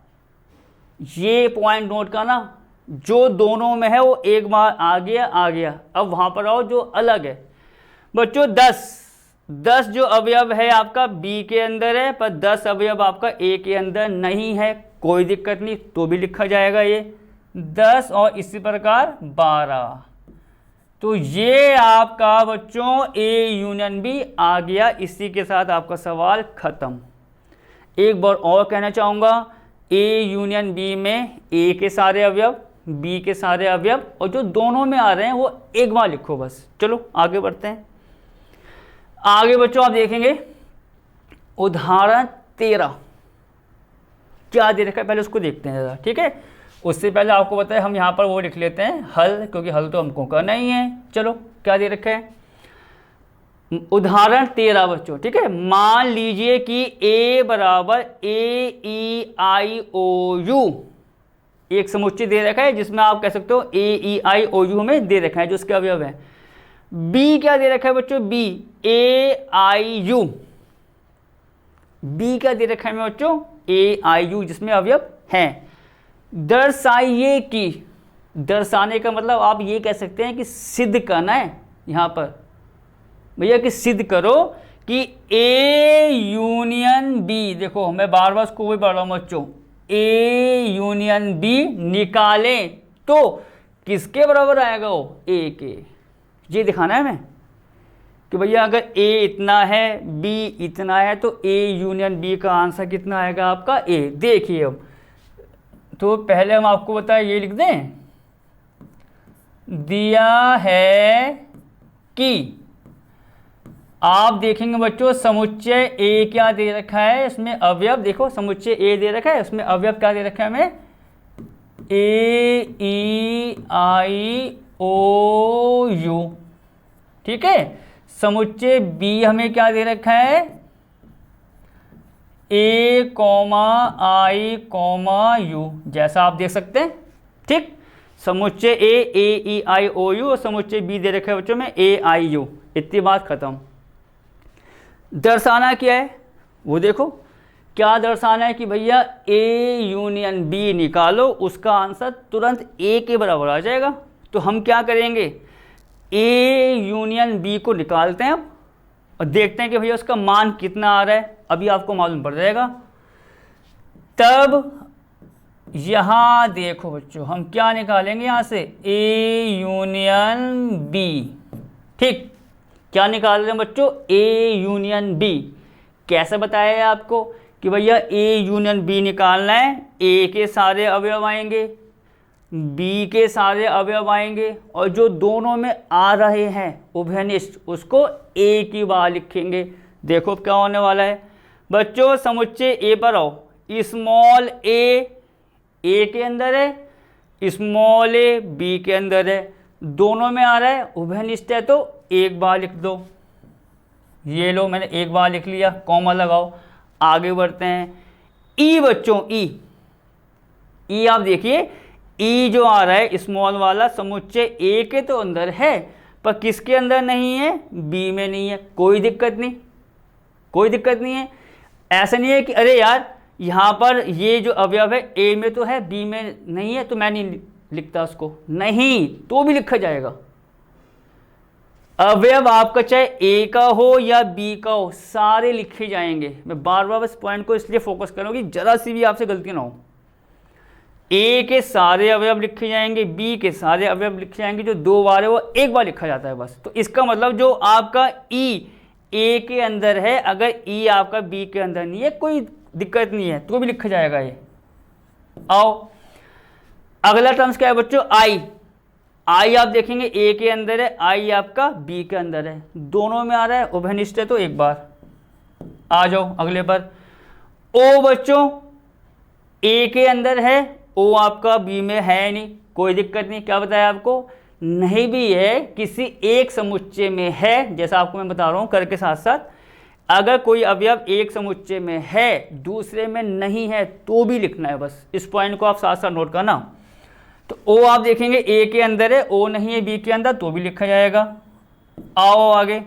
ये पॉइंट नोट करना, जो दोनों में है वो एक बार आ गया। अब वहां पर आओ जो अलग है बच्चों। 10 जो अवयव है आपका बी के अंदर है, पर 10 अवयव आपका ए के अंदर नहीं है। कोई दिक्कत नहीं, तो भी लिखा जाएगा ये 10, और इसी प्रकार 12। तो ये आपका बच्चों ए यूनियन बी आ गया। इसी के साथ आपका सवाल खत्म। एक बार और कहना चाहूँगा, ए यूनियन बी में ए के सारे अवयव, बी के सारे अवयव, और जो दोनों में आ रहे हैं वो एक बार लिखो बस। चलो आगे बढ़ते हैं। आगे बच्चों आप देखेंगे उदाहरण 13 क्या दे रखा है, पहले उसको देखते हैं ज़रा। ठीक है, उससे पहले आपको बताया हम यहाँ पर वो लिख लेते हैं हल, क्योंकि हल तो हमको करना ही है। चलो क्या दे रखा है, उदाहरण 13 बच्चों। ठीक है, मान लीजिए कि A बराबर AEIOU एक समुच्चय दे रखा है, जिसमें आप कह सकते हो AEIOU हमें दे रखा है जो उसके अवयव है। B क्या दे रखा है बच्चों, B AIU, B क्या दे रखा है बच्चों, AIU जिसमें अवयव हैं। दर्शाइए कि, दर्शाने का मतलब आप ये कह सकते हैं कि सिद्ध करना है यहाँ पर भैया, कि सिद्ध करो कि A यूनियन B। देखो मैं बार बार उसको वही पढ़ रहा हूँ बच्चों, A यूनियन B निकालें तो किसके बराबर आएगा वो, A के। ये दिखाना है हमें कि भैया अगर A इतना है B इतना है, तो A यूनियन B का आंसर कितना आएगा आपका A। देखिए अब तो पहले हम आपको बताएं, ये लिख दें, दिया है कि, आप देखेंगे बच्चों समुच्चय ए क्या दे रखा है, इसमें अवयव देखो, समुच्चय ए दे रखा है, उसमें अवयव क्या दे रखा है हमें, AEIOU। ठीक है, समुच्चय बी हमें क्या दे रखा है, A,I,U, जैसा आप देख सकते हैं। ठीक, समुच्चय ए AEIOU और समुच्चय बी दे रखा है बच्चों में AIU। इतनी बात खत्म। दर्शाना क्या है वो देखो, क्या दर्शाना है कि भैया A यूनियन B निकालो, उसका आंसर तुरंत A के बराबर आ जाएगा। तो हम क्या करेंगे, A यूनियन B को निकालते हैं अब, और देखते हैं कि भैया उसका मान कितना आ रहा है। अभी आपको मालूम पड़ जाएगा। तब यहाँ देखो बच्चों, हम क्या निकालेंगे यहाँ से, A यूनियन B। ठीक, क्या निकाल रहे हैं बच्चों, A यूनियन B। कैसे बताया है आपको कि भैया A यूनियन B निकालना है, A के सारे अवयव आएंगे, बी के सारे अवयव आएंगे और जो दोनों में आ रहे हैं उभयनिष्ठ उसको ए की बार लिखेंगे। देखो क्या होने वाला है बच्चों, समुच्चय ए पर आओ। स्मॉल ए के अंदर है, स्मॉल ए बी के अंदर है, दोनों में आ रहा है उभयनिष्ठ है तो एक बार लिख दो। ये लो मैंने एक बार लिख लिया, कॉमा लगाओ। आगे बढ़ते हैं। ई बच्चों, ई आप देखिए, ई जो आ रहा है स्मॉल वाला समुच्चय ए के तो अंदर है पर किसके अंदर नहीं है, बी में नहीं है। कोई दिक्कत नहीं, कोई दिक्कत नहीं है। ऐसा नहीं है कि अरे यार यहाँ पर ये जो अवयव है ए में तो है बी में नहीं है तो मैं नहीं लिखता उसको, नहीं, तो भी लिखा जाएगा। अवयव आपका चाहे ए का हो या बी का हो सारे लिखे जाएंगे। मैं बार बार इस पॉइंट को इसलिए फोकस कर रहा हूं कि जरा सी भी आपसे गलती ना हो। ए के सारे अवयव लिखे जाएंगे, बी के सारे अवयव लिखे जाएंगे, जो दो बार है वो एक बार लिखा जाता है बस। तो इसका मतलब जो आपका ई ए के अंदर है अगर ई आपका बी के अंदर नहीं है कोई दिक्कत नहीं है तो भी लिखा जाएगा ये। आओ अगला टर्म्स क्या है बच्चों, आई आप देखेंगे ए के अंदर है, आई आपका बी के अंदर है, दोनों में आ रहा है उभयनिष्ठ है तो एक बार। आ जाओ अगले पर। ओ बच्चों ए के अंदर है, ओ आपका बी में है नहीं, कोई दिक्कत नहीं। क्या बताया आपको, नहीं भी है किसी एक समुच्चय में है, जैसा आपको मैं बता रहा हूँ करके साथ साथ। अगर कोई अवयव एक समुच्चय में है दूसरे में नहीं है तो भी लिखना है बस। इस पॉइंट को आप साथ साथ नोट करना। तो ओ आप देखेंगे ए के अंदर है, ओ नहीं है बी के अंदर तो भी लिखा जाएगा। आओ आगे।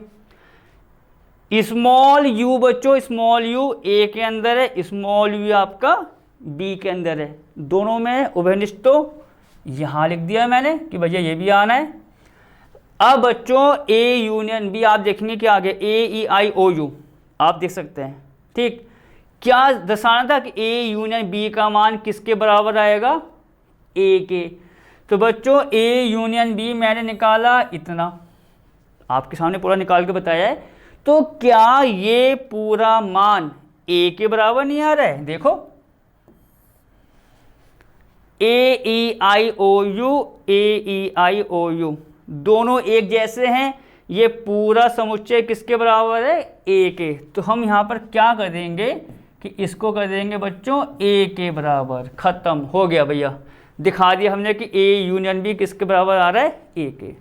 स्मॉल यू बच्चों, स्मॉल यू ए के अंदर है, स्मॉल यू आपका बी के अंदर है, दोनों में उभयनिष्ठ तो यहाँ लिख दिया मैंने कि भैया ये भी आना है। अब बच्चों ए यूनियन बी आप देखेंगे कि आगे ए ई आई ओ यू आप देख सकते हैं, ठीक। क्या दर्शाना था कि ए यूनियन बी का मान किसके बराबर आएगा, ए के। तो बच्चों ए यूनियन बी मैंने निकाला इतना, आपके सामने पूरा निकाल के बताया है। तो क्या ये पूरा मान ए के बराबर नहीं आ रहा है, देखो ए ई आई ओ you, A E I O you दोनों एक जैसे हैं। ये पूरा समुच्चय किसके बराबर है, ए के। तो हम यहाँ पर क्या कर देंगे कि इसको कर देंगे बच्चों ए के बराबर, खत्म हो गया भैया। दिखा दिया हमने कि ए यूनियन बी किसके बराबर आ रहा है, ए के।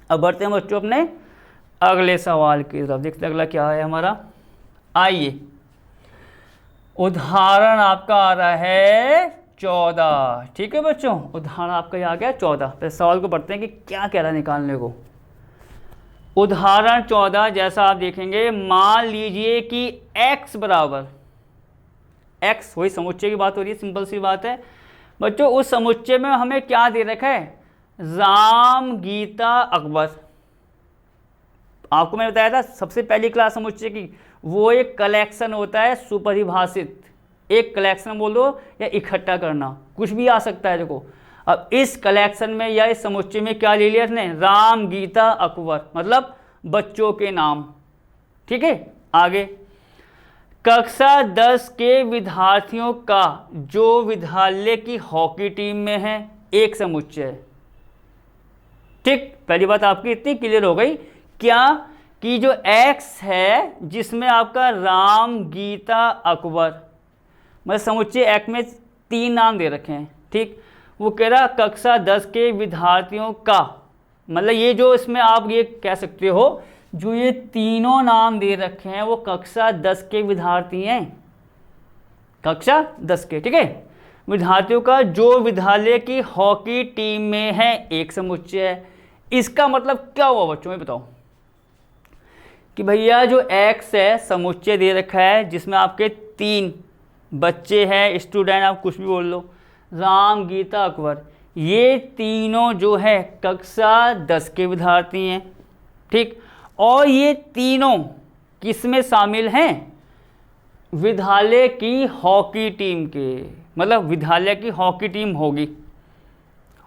अब बढ़ते हैं बच्चों अपने अगले सवाल की तरफ। देखते अगला क्या है हमारा। आइए उदाहरण आपका आ रहा है 14, ठीक है बच्चों। उदाहरण आपका ये आ गया 14। फिर सवाल को पढ़ते हैं कि क्या कह रहा है निकालने को। उदाहरण 14 जैसा आप देखेंगे, मान लीजिए कि x बराबर, x वही समुच्चय की बात हो रही है, सिंपल सी बात है बच्चों। उस समुच्चय में हमें क्या दे रखा है, राम गीता अकबर। आपको मैंने बताया था सबसे पहली क्लास समुच्चय की, वो एक कलेक्शन होता है सुपरिभाषित, एक कलेक्शन बोल दो या इकट्ठा करना, कुछ भी आ सकता है। देखो अब इस कलेक्शन में या इस समुच्चय में क्या ले लिया इसने, राम गीता अकबर, मतलब बच्चों के नाम, ठीक है। आगे कक्षा 10 के विद्यार्थियों का जो विद्यालय की हॉकी टीम में है, एक समुच्चय, ठीक। पहली बात आपकी इतनी क्लियर हो गई क्या कि जो x है जिसमें आपका राम गीता अकबर, मतलब समुच्चय एक में 3 नाम दे रखे हैं, ठीक। वो कह रहा कक्षा 10 के विद्यार्थियों का, मतलब ये जो इसमें आप ये कह सकते हो जो ये तीनों नाम दे रखे हैं वो कक्षा 10 के विद्यार्थी हैं, कक्षा 10 के, ठीक है। विद्यार्थियों का जो विद्यालय की हॉकी टीम में है, एक समुच्चय है। इसका मतलब क्या हुआ बच्चों में बताओ कि भैया जो x है समुच्चय दे रखा है जिसमें आपके 3 बच्चे हैं, स्टूडेंट आप कुछ भी बोल लो, राम गीता अकबर, ये तीनों जो है कक्षा 10 के विद्यार्थी हैं, ठीक। और ये तीनों किस में शामिल हैं, विद्यालय की हॉकी टीम के, मतलब विद्यालय की हॉकी टीम होगी,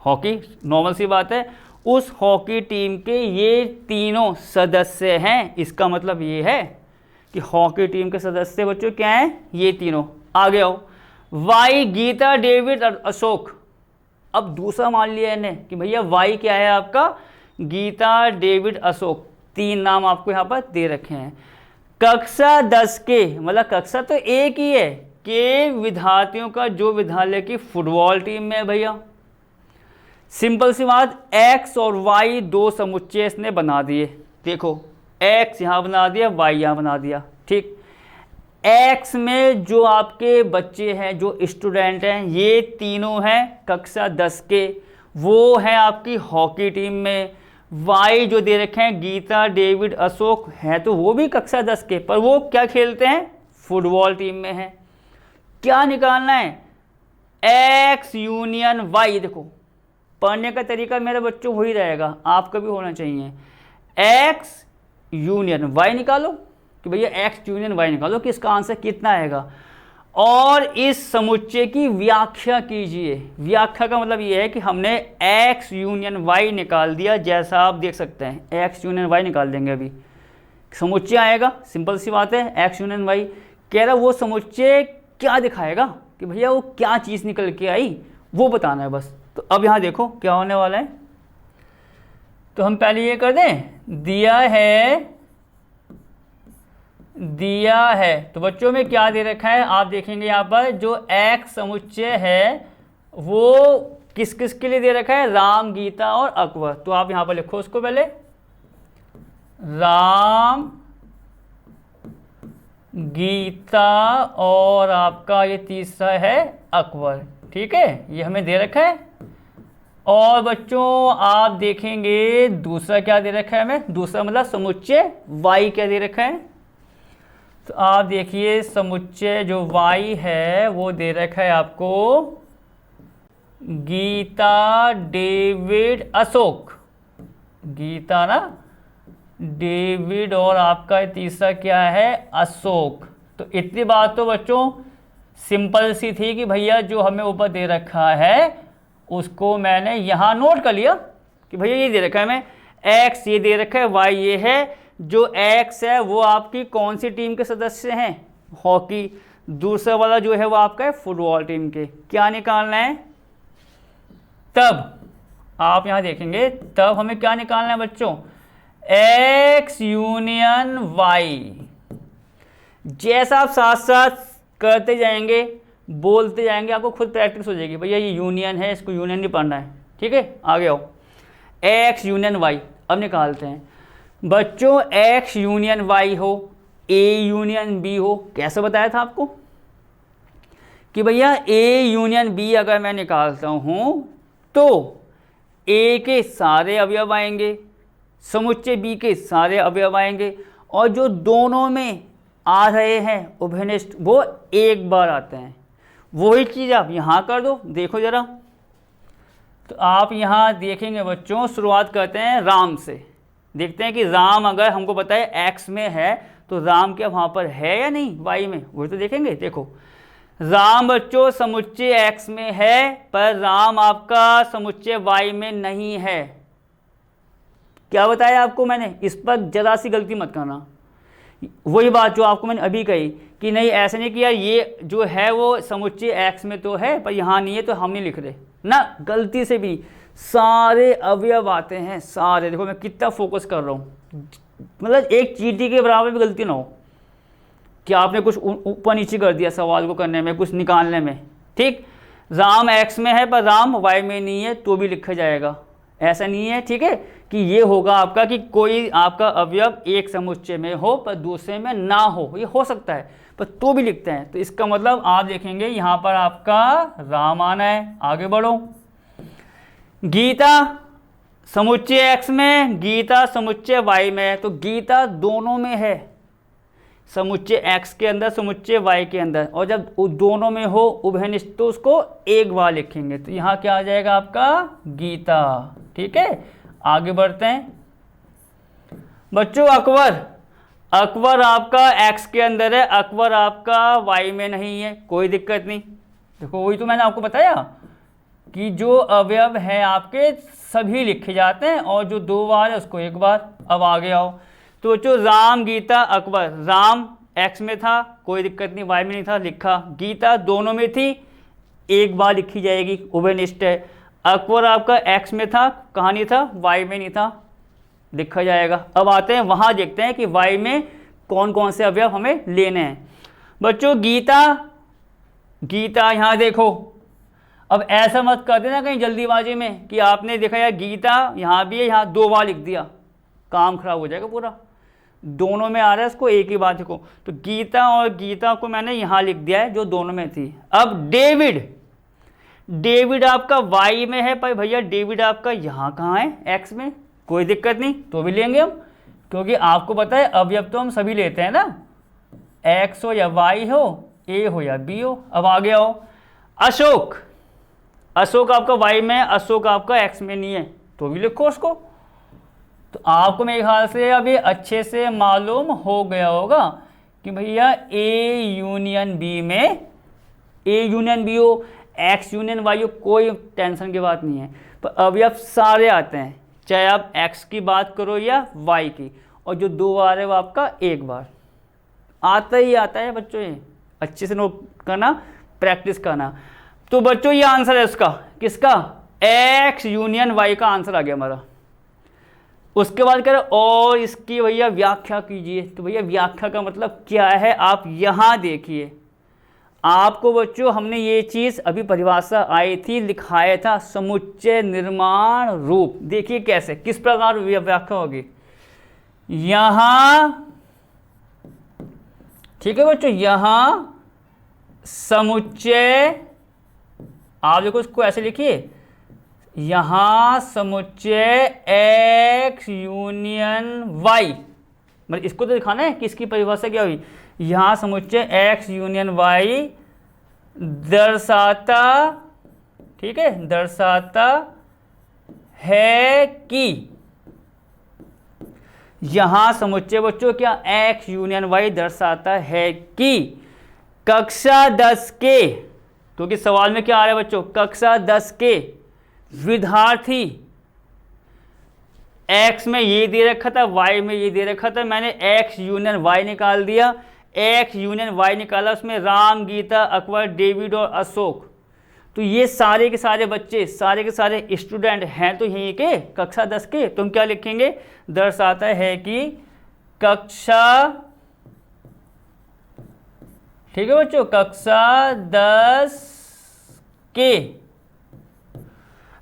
हॉकी नॉर्मल सी बात है, उस हॉकी टीम के ये तीनों सदस्य हैं। इसका मतलब ये है कि हॉकी टीम के सदस्य बच्चों क्या हैं, ये तीनों। आगे आओ, वाई गीता डेविड और अशोक, अब दूसरा मान लिया इन्हें कि भैया वाई क्या है आपका, गीता, डेविड, अशोक, 3 नाम आपको यहाँ पर दे रखे हैं। कक्षा 10 के, मतलब कक्षा तो एक ही है, के विद्यार्थियों का जो विद्यालय की फुटबॉल टीम में है भैया। सिंपल सी बात, एक्स और वाई 2 समुच्चय इसने बना दिए। देखो एक्स यहाँ बना दिया, वाई यहाँ बना दिया, ठीक। एक्स में जो आपके बच्चे हैं, जो स्टूडेंट हैं, ये तीनों हैं कक्षा 10 के, वो हैं आपकी हॉकी टीम में। वाई जो दे रखे हैं, गीता, डेविड, अशोक, हैं तो वो भी कक्षा 10 के, पर वो क्या खेलते हैं, फुटबॉल टीम में हैं। क्या निकालना है, एक्स यूनियन वाई। देखो पढ़ने का तरीका मेरे बच्चों वही रहेगा, आपका भी होना चाहिए। एक्स यूनियन वाई निकालो कि भैया एक्स यूनियन वाई निकालो कि इसका आंसर कितना आएगा, और इस समुच्चय की व्याख्या कीजिए। व्याख्या का मतलब ये है कि हमने एक्स यूनियन वाई निकाल दिया, जैसा आप देख सकते हैं एक्स यूनियन वाई निकाल देंगे। अभी समुच्चय आएगा, सिंपल सी बात है, एक्स यूनियन वाई। कह रहा वो समुच्चय क्या दिखाएगा कि भैया वो क्या चीज़ निकल के आई, वो बताना है बस। तो अब यहाँ देखो क्या होने वाला है, तो हम पहले ये कर दें, दिया है तो बच्चों में क्या दे रखा है, आप देखेंगे यहाँ पर जो एक्स समुच्चय है वो किस किस के लिए दे रखा है, राम, गीता और अकबर। तो आप यहाँ पर लिखो उसको पहले, राम, गीता और आपका ये तीसरा है अकबर, ठीक है, ये हमें दे रखा है। और बच्चों आप देखेंगे दूसरा क्या दे रखा है हमें, दूसरा मतलब समुच्चय वाई क्या दे रखा है, तो आप देखिए समुच्चय जो वाई है वो दे रखा है आपको गीता, डेविड, अशोक। गीता ना, डेविड और आपका तीसरा क्या है, अशोक। तो इतनी बात तो बच्चों सिंपल सी थी कि भैया जो हमें ऊपर दे रखा है उसको मैंने यहाँ नोट कर लिया कि भैया ये दे रखा है हमें, एक्स ये दे रखा है, वाई ये है। जो एक्स है वो आपकी कौन सी टीम के सदस्य हैं, हॉकी। दूसरा वाला जो है वो आपका है फुटबॉल टीम के। क्या निकालना है, तब आप यहाँ देखेंगे, तब हमें क्या निकालना है बच्चों, एक्स यूनियन वाई। जैसा आप साथ साथ करते जाएंगे, बोलते जाएंगे, आपको खुद प्रैक्टिस हो जाएगी, भैया ये यूनियन है, इसको यूनियन नहीं पढ़ना है, ठीक है। आगे आओ, एक्स यूनियन वाई। अब निकालते हैं बच्चों, एक्स यूनियन वाई हो, ए यूनियन बी हो। कैसे बताया था आपको कि भैया ए यूनियन बी अगर मैं निकालता हूं तो ए के सारे अवयव आएंगे, समुच्चय बी के सारे अवयव आएंगे, और जो दोनों में आ रहे हैं उभयनिष्ठ वो एक बार आते हैं। वही चीज़ आप यहाँ कर दो, देखो ज़रा। तो आप यहाँ देखेंगे बच्चों, शुरुआत करते हैं राम से। देखते हैं कि राम अगर हमको पता है एक्स में है तो राम क्या वहाँ पर है या नहीं वाई में, वही तो देखेंगे। देखो राम बच्चों समुच्चय एक्स में है, पर राम आपका समुच्चय वाई में नहीं है। क्या बताया आपको मैंने, इस पर जरा सी गलती मत करना। वही बात जो आपको मैंने अभी कही कि नहीं ऐसे नहीं किया, ये जो है वो समुच्चय एक्स में तो है पर यहाँ नहीं है, तो हम नहीं लिख रहे ना, गलती से भी सारे अवयव आते हैं सारे। देखो मैं कितना फोकस कर रहा हूँ, मतलब एक चींटी के बराबर भी गलती ना हो कि आपने कुछ ऊपर नीचे कर दिया सवाल को करने में, कुछ निकालने में, ठीक। राम एक्स में है पर राम वाई में नहीं है तो भी लिखा जाएगा, ऐसा नहीं है, ठीक है, कि ये होगा आपका कि कोई आपका अवयव एक समुच्चय में हो पर दूसरे में ना हो, ये हो सकता है पर तो भी लिखते हैं। तो इसका मतलब आप देखेंगे यहाँ पर आपका राम आना है। आगे बढ़ो, गीता समुच्चय एक्स में, गीता समुच्चय वाई में है, तो गीता दोनों में है, समुच्चय एक्स के अंदर, समुच्चय वाई के अंदर, और जब दोनों में हो उभयनिष्ठ तो उसको एक बार लिखेंगे। तो यहाँ क्या आ जाएगा आपका गीता, ठीक है। आगे बढ़ते हैं बच्चों, अकबर। अकबर आपका एक्स के अंदर है, अकबर आपका वाई में नहीं है, कोई दिक्कत नहीं। देखो वही तो मैंने आपको बताया कि जो अवयव हैं आपके सभी लिखे जाते हैं और जो 2 बार है उसको 1 बार। अब आगे आओ, तो जो राम, गीता, अकबर, राम एक्स में था कोई दिक्कत नहीं, वाई में नहीं था लिखा, गीता दोनों में थी 1 बार लिखी जाएगी, उभयनिष्ठ है। अकबर आपका एक्स में था, कहाँ नहीं था, वाई में नहीं था, लिखा जाएगा। अब आते हैं वहाँ, देखते हैं कि वाई में कौन कौन से अवयव हमें लेने हैं। बच्चों गीता, गीता यहाँ देखो, अब ऐसा मत कर देना कहीं जल्दीबाजी में कि आपने देखा यार गीता यहाँ भी है, यहाँ 2 बार लिख दिया, काम खराब हो जाएगा पूरा। दोनों में आ रहा है, इसको एक ही बात देखो। तो गीता और गीता को मैंने यहाँ लिख दिया है जो दोनों में थी। अब डेविड, डेविड आपका वाई में है, पर भैया डेविड आपका यहाँ कहाँ है, एक्स में, कोई दिक्कत नहीं, तो भी लेंगे हम, क्योंकि आपको पता है अवयव तो हम सभी लेते हैं ना, एक्स हो या वाई हो, ए हो या बी हो। अब आगे आओ, अशोक, अशोक आपका वाई में, अशोक आपका एक्स में नहीं है, तो भी लिखो उसको। तो आपको मेरे ख्याल से अब ये अच्छे से मालूम हो गया होगा कि भैया ए यूनियन बी में, ए यूनियन बी हो, एक्स यूनियन वाई हो, कोई टेंशन की बात नहीं है। पर अवयव सारे आते हैं, चाहे आप एक्स की बात करो या वाई की, और जो 2 बार है वो आपका 1 बार आता ही आता है बच्चों। ये अच्छे से नोट करना, प्रैक्टिस करना। तो बच्चों ये आंसर है उसका, किसका, एक्स यूनियन वाई का आंसर आ गया हमारा। उसके बाद कह रहे और इसकी भैया व्याख्या कीजिए। तो भैया व्याख्या का मतलब क्या है, आप यहाँ देखिए। आपको बच्चों हमने ये चीज़ अभी परिभाषा आई थी, लिखाया था, समुच्चय निर्माण रूप। देखिए कैसे, किस प्रकार व्याख्या होगी यहाँ, ठीक है बच्चों, यहाँ समुच्चय, आप देखो इसको ऐसे लिखिए, यहाँ समुच्चय एक्स यूनियन वाई, मतलब इसको तो दिखाना है कि इसकी परिभाषा क्या हुई। यहाँ समुच्चय एक्स यूनियन वाई दर्शाता, ठीक है, दर्शाता है कि, यहाँ समुच्चय बच्चों क्या, एक्स यूनियन वाई दर्शाता है कि कक्षा 10 के, क्योंकि सवाल में क्या आ रहा है बच्चों, कक्षा 10 के विद्यार्थी, एक्स में ये दे रखा था, वाई में ये दे रखा था, मैंने एक्स यूनियन वाई निकाल दिया, एक्स यूनियन वाई निकाला, उसमें राम, गीता, अकबर, डेविड और अशोक। तो ये सारे के सारे बच्चे, सारे के सारे स्टूडेंट हैं तो यहीं के, कक्षा 10 के। तुम क्या लिखेंगे, दर्शाता है कि कक्षा, ठीक है बच्चों, कक्षा 10 के,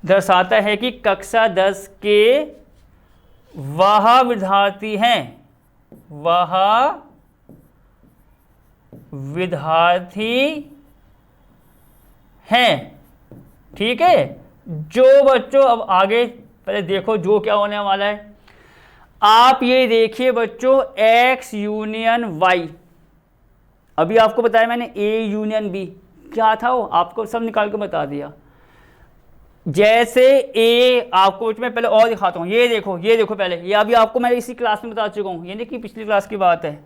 दर्शाता है कि कक्षा 10 के वह विद्यार्थी हैं, वह विद्यार्थी हैं, ठीक है। जो बच्चों अब आगे पहले देखो जो क्या होने वाला है, आप ये देखिए बच्चों, एक्स यूनियन वाई, अभी आपको बताया मैंने ए यूनियन बी, क्या था वो आपको सब निकाल के बता दिया। जैसे ए आपको मैं पहले और दिखाता हूँ, ये देखो पहले, ये अभी आपको मैं इसी क्लास में बता चुका हूँ, ये नहीं कि पिछली क्लास की बात है।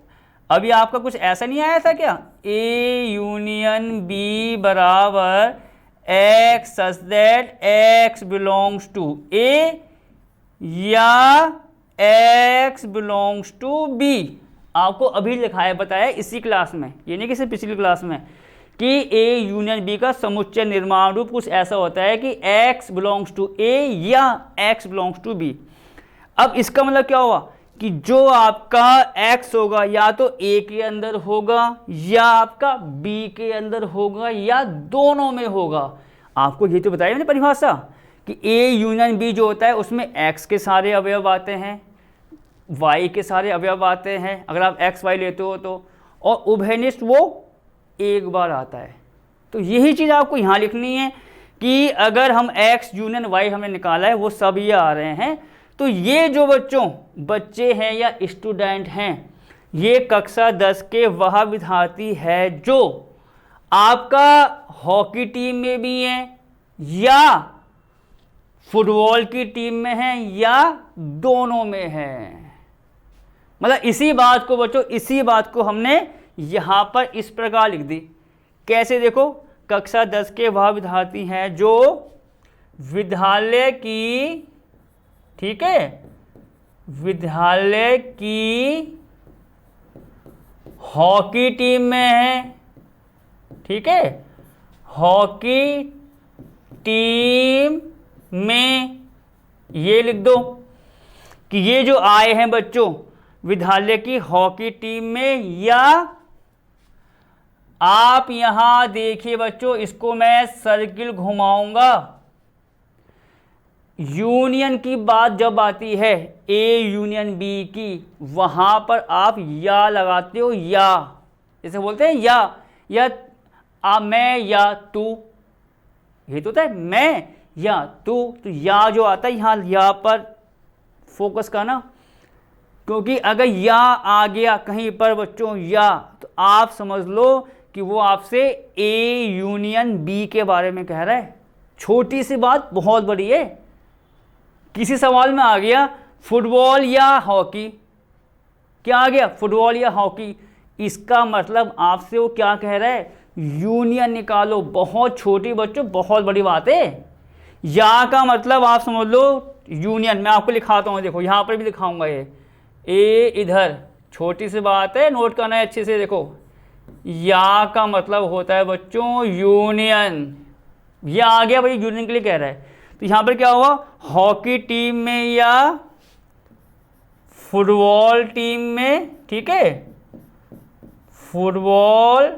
अभी आपका कुछ ऐसा नहीं आया था क्या, ए यूनियन बी बराबर x such that x belongs to A या एक्स बिलोंग्स टू बी, आपको अभी लिखाया बताया इसी क्लास में, ये नहीं कि सिर्फ पिछली क्लास में, कि ए यूनियन बी का समुच्चय निर्माण रूप कुछ ऐसा होता है कि x बिलोंग्स टू ए या x बिलोंग्स टू बी। अब इसका मतलब क्या हुआ कि जो आपका x होगा या तो a के अंदर होगा या आपका b के अंदर होगा या दोनों में होगा। आपको ये तो बताया मैंने परिभाषा कि a यूनियन b जो होता है उसमें x के सारे अवयव आते हैं, y के सारे अवयव आते हैं अगर आप x y लेते हो तो, और उभयनिष्ठ वो एक बार आता है। तो यही चीज़ आपको यहाँ लिखनी है कि अगर हम x यूनियन y हमने निकाला है वो सब ये आ रहे हैं, तो ये जो बच्चे हैं या स्टूडेंट हैं, ये कक्षा 10 के वह विद्यार्थी है जो आपका हॉकी टीम में भी हैं या फुटबॉल की टीम में हैं या दोनों में हैं। मतलब इसी बात को बच्चों, इसी बात को हमने यहाँ पर इस प्रकार लिख दी। कैसे देखो, कक्षा 10 के वह विद्यार्थी हैं जो विद्यालय की, ठीक है, विद्यालय की हॉकी टीम में है, ठीक है, हॉकी टीम में ये लिख दो कि ये जो आए हैं बच्चों विद्यालय की हॉकी टीम में, या आप यहां देखिए बच्चों, इसको मैं सर्किल घुमाऊंगा। यूनियन की बात जब आती है ए यूनियन बी की, वहां पर आप या लगाते हो, या जैसे बोलते हैं या मैं या तू, ये तो होता है मैं या तू, तो या जो आता है यहाँ या पर फोकस करना, क्योंकि अगर या आ गया कहीं पर बच्चों या, तो आप समझ लो कि वो आपसे ए यूनियन बी के बारे में कह रहा है। छोटी सी बात बहुत बड़ी है। किसी सवाल में आ गया फुटबॉल या हॉकी, क्या आ गया फुटबॉल या हॉकी, इसका मतलब आपसे वो क्या कह रहा है, यूनियन निकालो। बहुत छोटी बच्चों बहुत बड़ी बात है। या का मतलब आप समझ लो यूनियन, मैं आपको लिखाता हूँ, देखो यहाँ पर भी लिखाऊंगा ये ए इधर, छोटी सी बात है, नोट करना है अच्छे से। देखो या का मतलब होता है बच्चों यूनियन, या आ गया भाई यूनियन के लिए कह रहा है। तो यहाँ पर क्या हुआ, हॉकी टीम में या फुटबॉल टीम में, ठीक है, फुटबॉल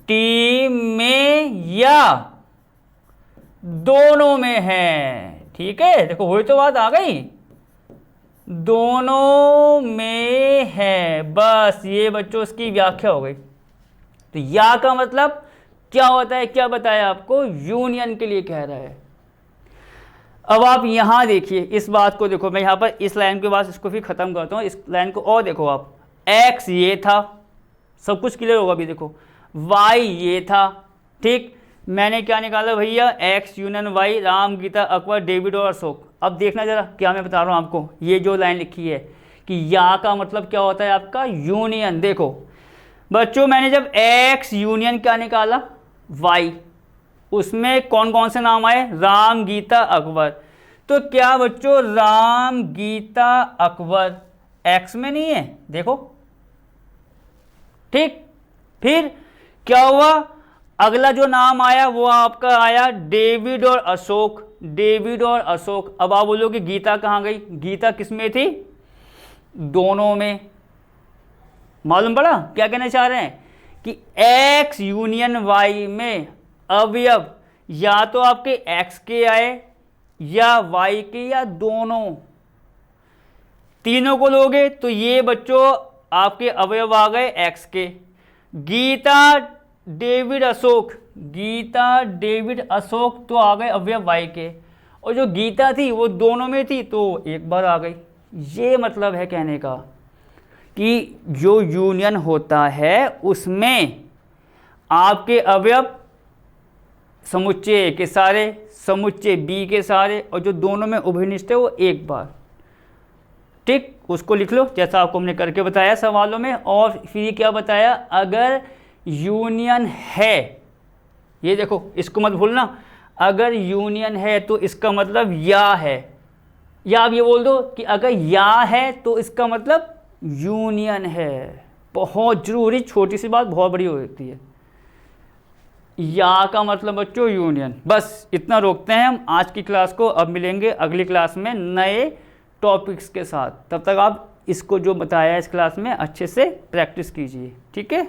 टीम में या दोनों में है, ठीक है। देखो वही तो बात आ गई, दोनों में है, बस ये बच्चों इसकी व्याख्या हो गई। तो या का मतलब क्या होता है, क्या बताया आपको, यूनियन के लिए कह रहा है। अब आप यहां देखिए इस बात को, देखो मैं यहां पर इस लाइन के बाद इसको फिर खत्म करता हूं, इस लाइन को और देखो आप, एक्स ये था, सब कुछ क्लियर होगा अभी। देखो वाई ये था, ठीक, मैंने क्या निकाला भैया, X union Y, Ram Geeta Akbar David और अशोक। अब देखना जरा क्या मैं बता रहा हूँ आपको, ये जो लाइन लिखी है कि या का मतलब क्या होता है आपका, यूनियन। देखो बच्चों मैंने जब एक्स यूनियन क्या निकाला वाई, उसमें कौन कौन से नाम आए, राम गीता अकबर। तो क्या बच्चों राम गीता अकबर एक्स में नहीं है, देखो, ठीक। फिर क्या हुआ, अगला जो नाम आया वो आपका आया डेविड और अशोक, डेविड और अशोक। अब आप बोलोगे गीता कहाँ गई, गीता किस में थी, दोनों में। मालूम पड़ा क्या कहना चाह रहे हैं कि एक्स यूनियन वाई में अवयव या तो आपके एक्स के आए या वाई के, या दोनों, तीनों को लोगे तो ये बच्चों आपके अवयव आ गए एक्स के। गीता डेविड अशोक, गीता डेविड अशोक तो आ गए अवयव वाई के, और जो गीता थी वो दोनों में थी तो एक बार आ गई। ये मतलब है कहने का कि जो यूनियन होता है उसमें आपके अवयव समुच्चय ए के सारे, समुच्चय बी के सारे, और जो दोनों में उभयनिष्ठ है वो एक बार, ठीक, उसको लिख लो जैसा आपको हमने करके बताया सवालों में। और फिर क्या बताया, अगर यूनियन है, ये देखो इसको मत भूलना, अगर यूनियन है तो इसका मतलब या है, या आप ये बोल दो कि अगर या है तो इसका मतलब यूनियन है। बहुत जरूरी, छोटी सी बात बहुत बड़ी होती है। या का मतलब बच्चों यूनियन। बस इतना रोकते हैं हम आज की क्लास को, अब मिलेंगे अगली क्लास में नए टॉपिक्स के साथ। तब तक आप इसको जो बताया इस क्लास में अच्छे से प्रैक्टिस कीजिए, ठीक है।